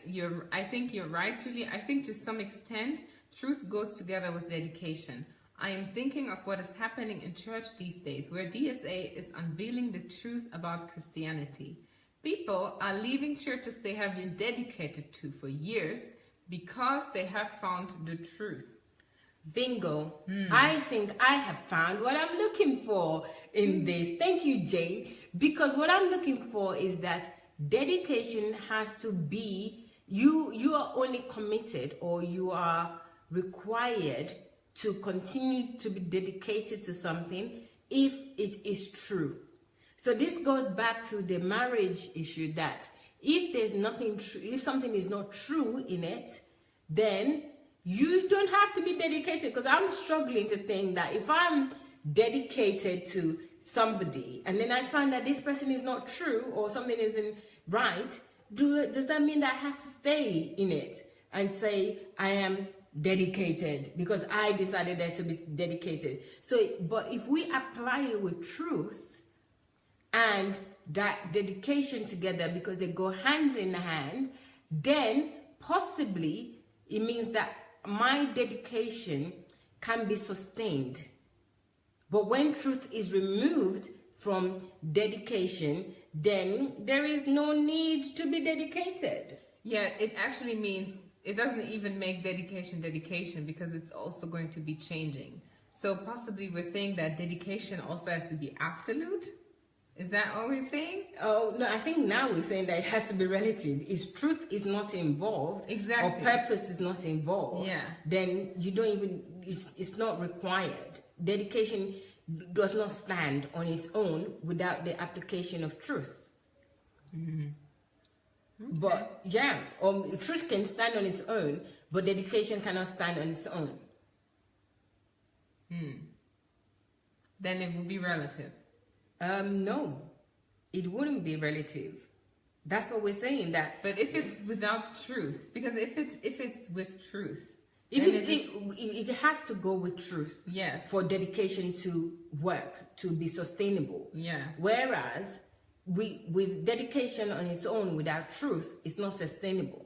S2: I think you're right, Julie. I think to some extent, truth goes together with dedication. I am thinking of what is happening in church these days, where DSA is unveiling the truth about Christianity. People are leaving churches they have been dedicated to for years because they have found the truth.
S1: Bingo. I think I have found what I'm looking for in this. Thank you, Jane. Because what I'm looking for is that dedication has to be, you are only committed, or you are required to continue to be dedicated to something if it is true. So this goes back to the marriage issue, that if there's nothing true, if something is not true in it, then you don't have to be dedicated. Because I'm struggling to think that if I'm dedicated to somebody and then I find that this person is not true, or something isn't right, does that mean that I have to stay in it and say I am dedicated because I decided that to be dedicated? So, but if we apply it with truth and that dedication together, because they go hands in hand, then possibly it means that my dedication can be sustained. But when truth is removed from dedication, then there is no need to be dedicated.
S2: Yeah, it actually means it doesn't even make dedication, because it's also going to be changing. So possibly we're saying that dedication also has to be absolute. Is that what we're saying?
S1: Oh, no, I think now we're saying that it has to be relative. If truth is not involved,
S2: exactly,
S1: or purpose is not involved, then you don't even, it's not required. Dedication does not stand on its own without the application of truth. Okay. But truth can stand on its own, but dedication cannot stand on its own.
S2: Then it will be relative.
S1: No, it wouldn't be relative. That's what we're saying. That,
S2: but if it's without truth, because if it's with truth,
S1: it has to go with truth.
S2: Yes.
S1: For dedication to work, to be sustainable.
S2: Yeah.
S1: Whereas with dedication on its own without truth, it's not sustainable.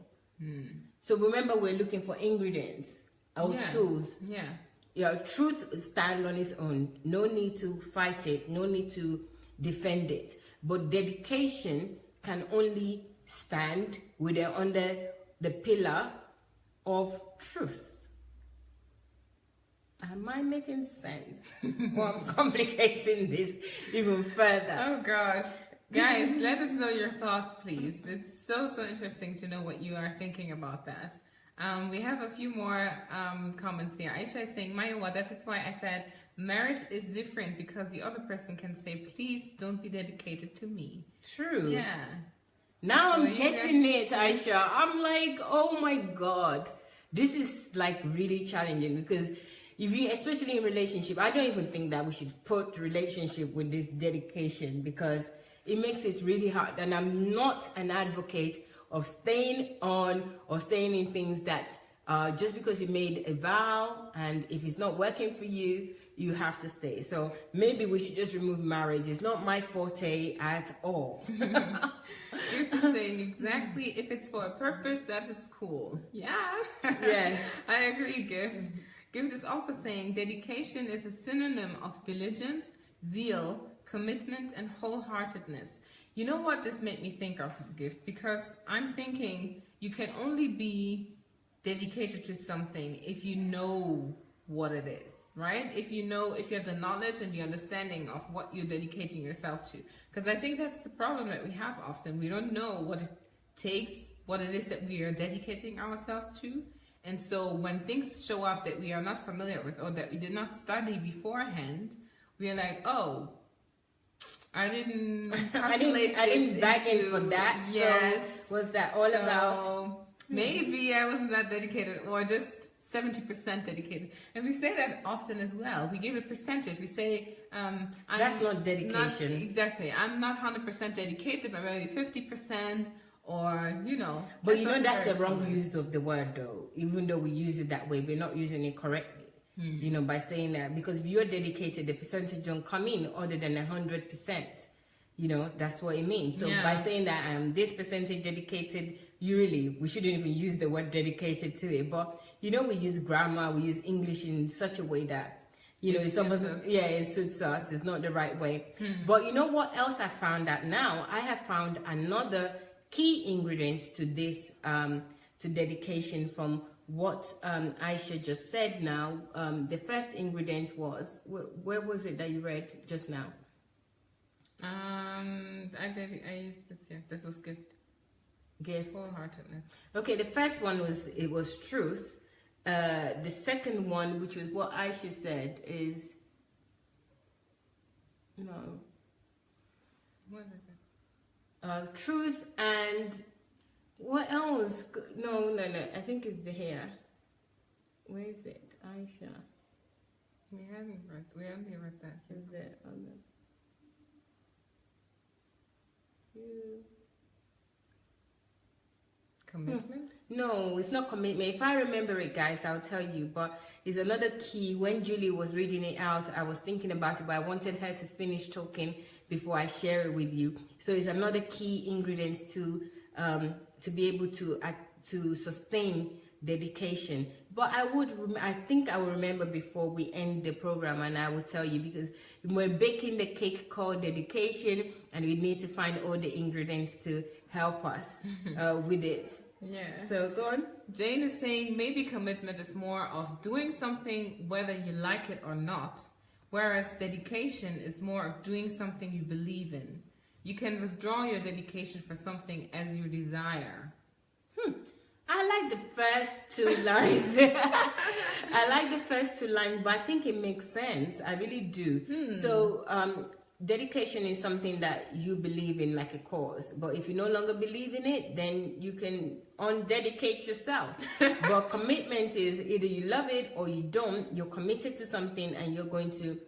S1: So remember, we're looking for ingredients, our tools.
S2: Yeah.
S1: Truth stands on its own. No need to fight it. No need to defend it. But dedication can only stand under the pillar of truth. Am I making sense? Or I'm complicating this even further?
S2: Oh gosh. Guys, let us know your thoughts, please. It's so interesting to know what you are thinking about that. We have a few more comments here. Aisha is saying, Mayowa, that is why I said marriage is different, because the other person can say, please don't be dedicated to me.
S1: True.
S2: Yeah.
S1: Now I'm getting it, Aisha. I'm like, oh my God. This is like really challenging, because especially in relationship, I don't even think that we should put relationship with this dedication, because it makes it really hard. And I'm not an advocate of staying on or staying in things that just because you made a vow, and if it's not working for you, you have to stay. So maybe we should just remove marriage. It's not my forte at all.
S2: Gift is saying exactly, if it's for a purpose, that is cool. Yeah.
S1: Yes.
S2: I agree, Gift. Gift is also saying dedication is a synonym of diligence, zeal, commitment, and wholeheartedness. You know what this made me think of, Gift? Because I'm thinking you can only be dedicated to something if you know what it is, right? If you have the knowledge and the understanding of what you're dedicating yourself to. Because I think that's the problem that we have often. We don't know what it takes, what it is that we are dedicating ourselves to. And so when things show up that we are not familiar with or that we did not study beforehand, we are like, oh, I didn't calculate
S1: I didn't back in for that.
S2: Yes.
S1: So was that all about?
S2: Maybe I wasn't that dedicated, or just 70% dedicated. And we say that often as well. We give a percentage. We say,
S1: that's not dedication.
S2: Exactly. I'm not 100% dedicated, but maybe 50%. Or,
S1: But that's the wrong use of the word, though. Even though we use it that way, we're not using it correctly. By saying that, because if you're dedicated, the percentage don't come in other than 100%. That's what it means. So by saying that this percentage dedicated, we shouldn't even use the word dedicated to it. But we use grammar, we use English in such a way that it suits us. It's not the right way. But you know what else I found out now? I have found another key ingredients to this to dedication from what Aisha just said now. The first ingredient was, where was it that you read just now?
S2: I used it here. This was gift. Wholeheartedness.
S1: Okay, the first one was truth. The second one, which was what Aisha said, is
S2: What is it?
S1: Truth and what else? No. I think it's the hair. Where is it, Aisha?
S2: We only read that.
S1: Is it on the?
S2: Commitment?
S1: No, it's not commitment. If I remember it, guys, I'll tell you. But it's another key. When Julie was reading it out, I was thinking about it, but I wanted her to finish talking before I share it with you. So it's another key ingredient to be able to sustain dedication. But I think I will remember before we end the program, and I will tell you, because we're baking the cake called dedication, and we need to find all the ingredients to help us with it.
S2: Yeah.
S1: So go on.
S2: Jane is saying maybe commitment is more of doing something whether you like it or not, whereas dedication is more of doing something you believe in. You can withdraw your dedication for something as you desire.
S1: I like the first two lines. I like the first two lines, but I think it makes sense. I really do. So dedication is something that you believe in, like a cause. But if you no longer believe in it, then you can undedicate yourself. But commitment is either you love it or you don't. You're committed to something and you're going to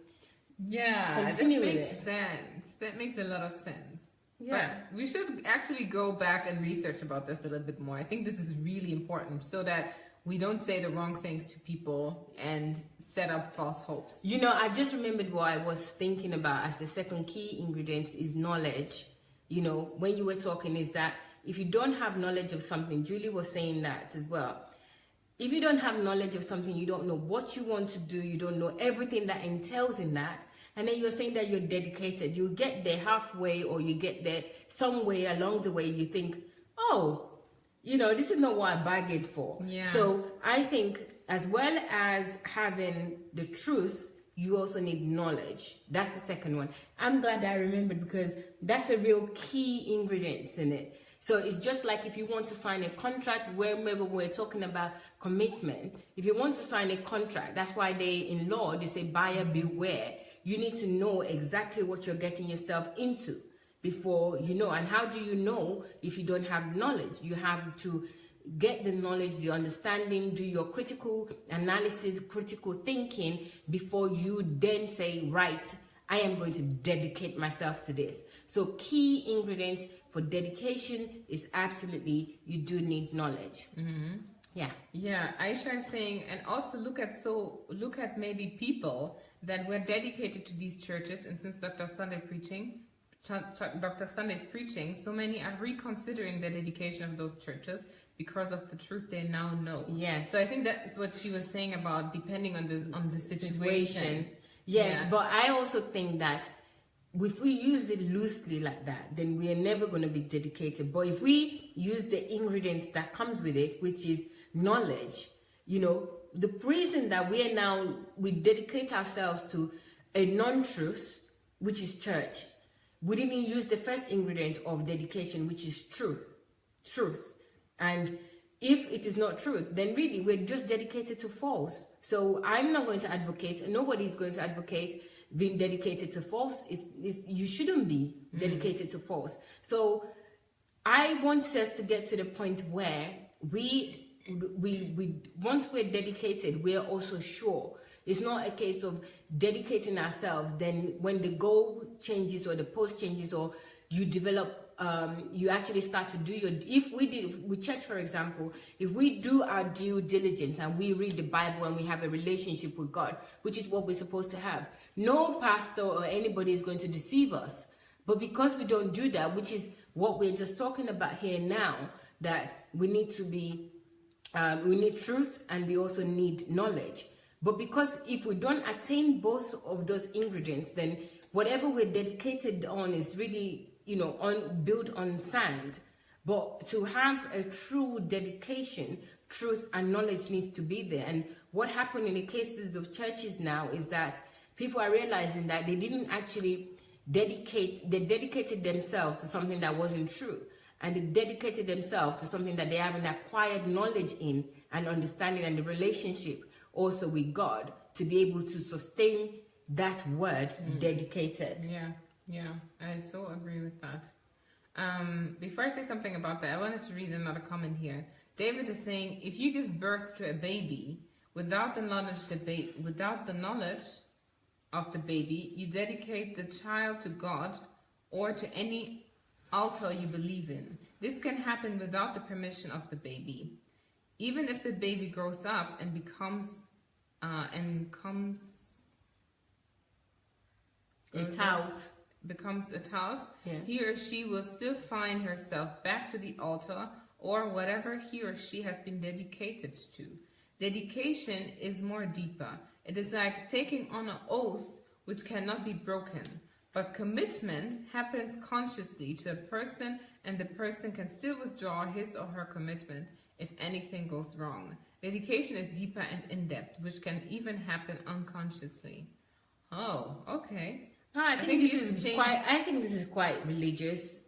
S1: continue with it.
S2: That makes sense. That makes a lot of sense.
S1: Yeah.
S2: But we should actually go back and research about this a little bit more. I think this is really important so that we don't say the wrong things to people and set up false hopes.
S1: I just remembered what I was thinking about as the second key ingredient is knowledge. When you were talking, is that if you don't have knowledge of something, Julie was saying that as well. If you don't have knowledge of something, you don't know what you want to do, you don't know everything that entails in that, and then you're saying that you're dedicated, you get there halfway or you get there somewhere along the way, you think, oh, this is not what I bargained for.
S2: Yeah.
S1: So I think as well as having the truth, you also need knowledge. That's the second one. I'm glad I remembered, because that's a real key ingredient in it. So it's just like if you want to sign a contract, wherever we're talking about commitment, if you want to sign a contract, that's why in law, they say buyer beware. You need to know exactly what you're getting yourself into before you know. And how do you know if you don't have knowledge? You have to get the knowledge, the understanding, do your critical analysis, critical thinking before you then say, right, I am going to dedicate myself to this. So key ingredients for dedication is absolutely, you do need knowledge.
S2: Yeah, Aisha is saying, and also look at maybe people that we're dedicated to these churches, and since Dr. Sunday is preaching, so many are reconsidering the dedication of those churches because of the truth they now know.
S1: Yes.
S2: So I think that's what she was saying about depending on the situation.
S1: Yes,
S2: Yeah.
S1: but I also think that if we use it loosely like that, then we are never going to be dedicated. But if we use the ingredients that comes with it, which is knowledge, you know, the reason that we dedicate ourselves to a non-truth, which is church, we didn't use the first ingredient of dedication, which is truth. And if it is not truth, then really we're just dedicated to false. So I'm not going to advocate, nobody is going to advocate being dedicated to false. You shouldn't be dedicated to false. So I want us to get to the point where we once we're dedicated, we're also sure. It's not a case of dedicating ourselves, then when the goal changes or the post changes or you develop, you actually start to do with church, for example, if we do our due diligence and we read the Bible and we have a relationship with God, which is what we're supposed to have, no pastor or anybody is going to deceive us. But because we don't do that, which is what we're just talking about here now, that we need to be, we need truth and we also need knowledge. But because if we don't attain both of those ingredients, then whatever we're dedicated on is really, built on sand. But to have a true dedication, truth and knowledge needs to be there. And what happened in the cases of churches now is that people are realizing that they didn't actually they dedicated themselves to something that wasn't true. And they dedicated themselves to something that they haven't acquired knowledge in and understanding and the relationship also with God to be able to sustain that word dedicated.
S2: Yeah, I so agree with that. Before I say something about that, I wanted to read another comment here. David is saying, if you give birth to a baby without the knowledge of the baby, you dedicate the child to God or to any altar you believe in. This can happen without the permission of the baby. Even if the baby grows up and becomes a tout, he or she will still find herself back to the altar or whatever he or she has been dedicated to. Dedication is more deeper. It is like taking on an oath which cannot be broken. But commitment happens consciously to a person, and the person can still withdraw his or her commitment if anything goes wrong. Dedication is deeper and in-depth, which can even happen unconsciously. Oh, okay.
S1: I think this is quite religious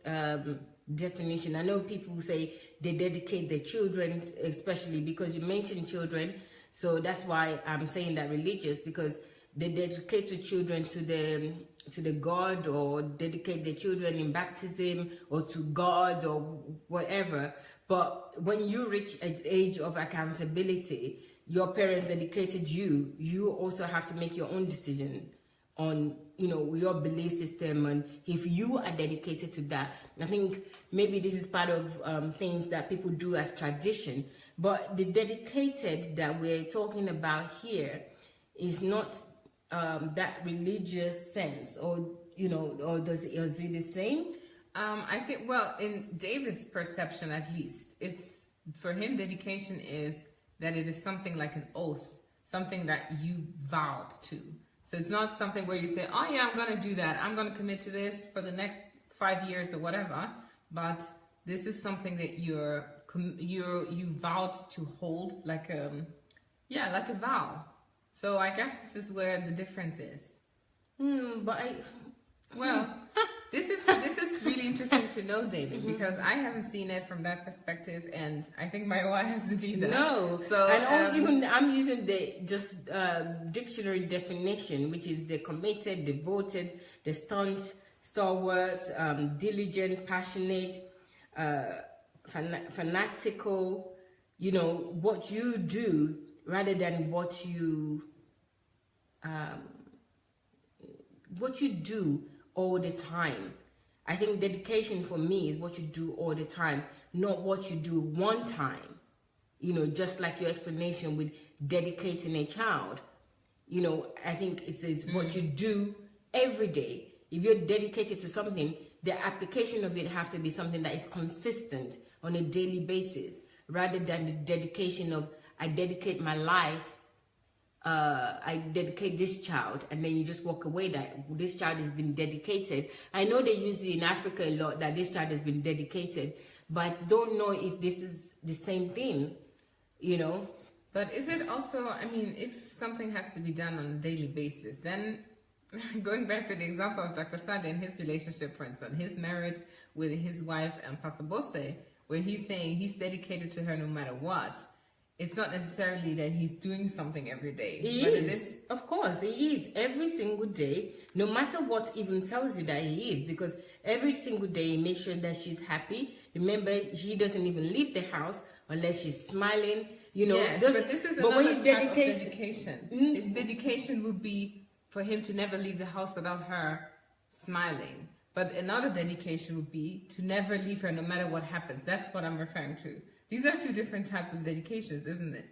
S1: definition. I know people say they dedicate their children, especially because you mentioned children, so that's why I'm saying that religious, because they dedicate the children to the God, or dedicate their children in baptism or to God or whatever. But when you reach an age of accountability, your parents dedicated you, you also have to make your own decision on, your belief system, and if you are dedicated to that. I think maybe this is part of things that people do as tradition, but the dedicated that we're talking about here is not that religious sense, or is it the same?
S2: I think, well, in David's perception at least, it's, for him, dedication is that it is something like an oath, something that you vowed to. So it's not something where you say, oh yeah, I'm going to do that, I'm going to commit to this for the next 5 years or whatever, but this is something that you vowed to hold, like a vow. So I guess this is where the difference is. This is really interesting to know, David, because I haven't seen it from that perspective, and I think my wife hasn't either.
S1: No.
S2: So
S1: even I'm using the dictionary definition, which is the committed, devoted, the staunch, stalwart, diligent, passionate, fanatical. What you do rather than what you do all the time. I think dedication for me is what you do all the time, not what you do one time. Just like your explanation with dedicating a child. You know, I think it's what you do every day. If you're dedicated to something, the application of it have to be something that is consistent on a daily basis, rather than the dedication of, I dedicate my life, I dedicate this child, and then you just walk away that this child has been dedicated. I know they use it in Africa a lot, that this child has been dedicated, but I don't know if this is the same thing, you know.
S2: But is it also, I mean, if something has to be done on a daily basis, then going back to the example of Dr. Sade and his relationship, for instance, his marriage with his wife and Pastor Bose, where he's saying he's dedicated to her no matter what, it's not necessarily that he's doing something every day.
S1: He is. Of course, he is. Every single day, no matter what even tells you that he is, because every single day he makes sure that she's happy. Remember, he doesn't even leave the house unless she's smiling. You know,
S2: yes, but this is another type of dedication. His dedication would be for him to never leave the house without her smiling. But another dedication would be to never leave her no matter what happens. That's what I'm referring to. These are two different types of dedications, isn't it?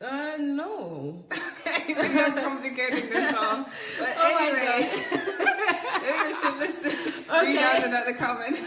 S1: No.
S2: Okay, we're not complicating this all. But anyway, maybe we should listen. Okay. Read out another comment.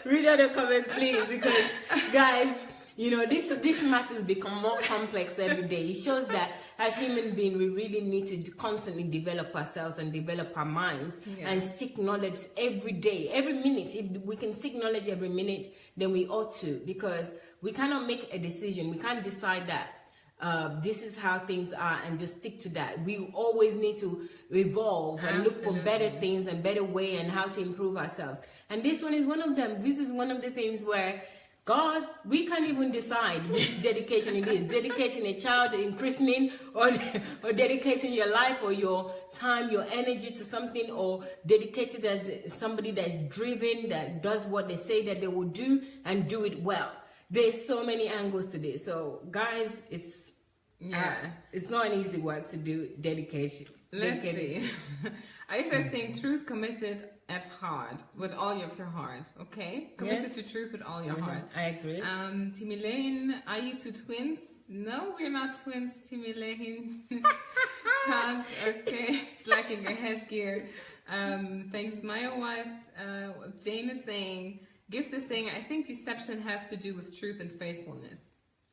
S1: Read out the comments, please, because guys, you know, this matters become more complex every day. It shows that as human beings, we really need to constantly develop ourselves and develop our minds, and seek knowledge every day, every minute. If we can seek knowledge every minute, then we ought to, because we cannot make a decision. We can't decide that this is how things are and just stick to that. We always need to evolve and look for better things and better way and how to improve ourselves. And this one is one of them. This is one of the things where God, we can't even decide which dedication it is. Dedicating a child in christening, or dedicating your life or your time, your energy to something, or dedicated as somebody that's driven, that does what they say that they will do and do it well. There's so many angles to this. So guys, it's not an easy work to do, dedication.
S2: Let's see. Aisha is saying truth committed at heart, with all of your heart. Okay? Committed to truth with all your heart.
S1: I agree.
S2: Timmy Lane, are you two twins? No, we're not twins, Timmy Lane. Chance, okay. It's lacking a headgear. Thanks, Maya Wise. Jane is saying, Gift is saying, I think deception has to do with truth and faithfulness.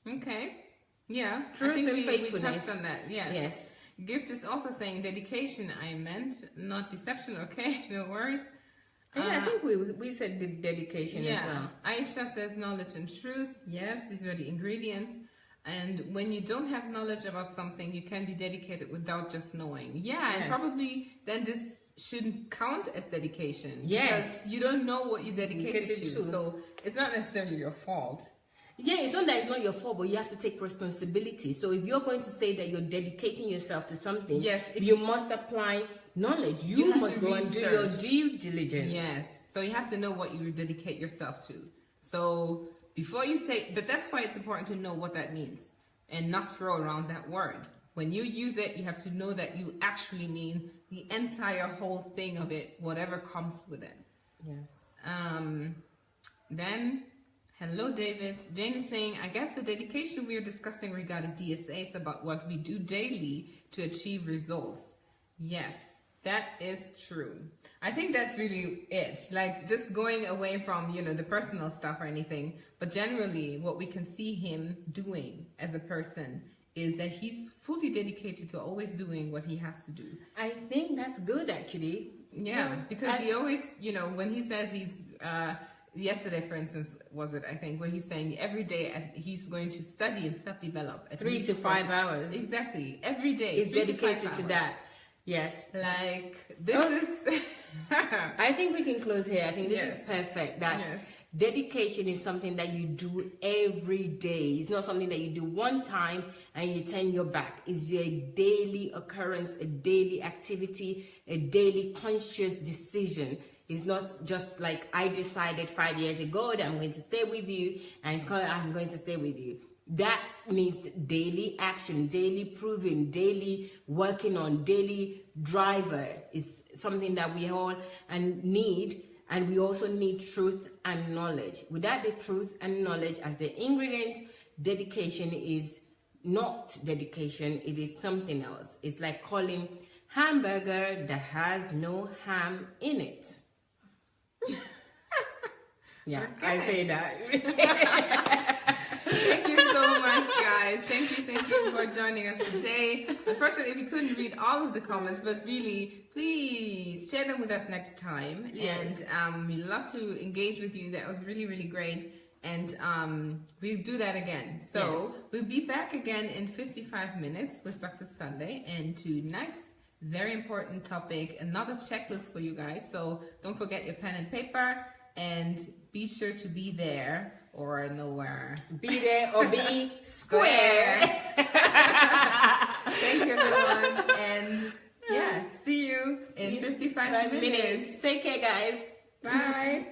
S2: Okay. Yeah.
S1: Truth and faithfulness.
S2: We touched on that. Yes.
S1: Yes.
S2: Gift is also saying dedication, I meant, not deception. Okay, no worries.
S1: Yeah, I think we said the dedication as well.
S2: Aisha says knowledge and truth. Yes, these were the ingredients. And when you don't have knowledge about something, you can be dedicated without just knowing. Yeah, and probably then this shouldn't count as dedication.
S1: Yes.
S2: Because you don't know what you're dedicated to. So it's not necessarily your fault.
S1: Yeah, it's not that it's not your fault, but you have to take responsibility. So if you're going to say that you're dedicating yourself to something, you must apply knowledge. You must go and do your due diligence.
S2: Yes. So you have to know what you dedicate yourself to. So before you say, but that's why it's important to know what that means and not throw around that word. When you use it, you have to know that you actually mean the entire whole thing of it, whatever comes with it.
S1: Yes.
S2: Then, hello, David. Jane is saying, I guess the dedication we are discussing regarding DSA is about what we do daily to achieve results. Yes, that is true. I think that's really it. Like, just going away from, the personal stuff or anything, but generally what we can see him doing as a person is that he's fully dedicated to always doing what he has to do.
S1: I think that's good, actually.
S2: Yeah, because he always, when he says he's, yesterday, for instance, I think, where he's saying every day he's going to study and self-develop.
S1: 3 to 5 hours.
S2: Exactly. Every day.
S1: He's dedicated to that. Yes.
S2: Like, this is...
S1: I think we can close here. I think this is perfect. Dedication is something that you do every day. It's not something that you do one time and you turn your back. It's a daily occurrence, a daily activity, a daily conscious decision. It's not just like I decided 5 years ago that I'm going to stay with you and I'm going to stay with you. That needs daily action, daily proving, daily working on, daily driver is something that we all need. And we also need truth and knowledge. Without the truth and knowledge as the ingredients, dedication is not dedication, it is something else. It's like calling hamburger that has no ham in it. Yeah, okay. I say that.
S2: Thank you so much, guys. Thank you for joining us today. Unfortunately, we couldn't read all of the comments, but really, please share them with us next time. Yes. And we love to engage with you. That was really, really great. And we'll do that again. So yes. We'll be back again in 55 minutes with Dr. Sunday. And tonight's very important topic, another checklist for you guys. So don't forget your pen and paper, and be sure to be there or nowhere. Be there or be square. Thank you, everyone. And yeah, see you in 55 minutes.
S1: Take care, guys.
S2: Bye.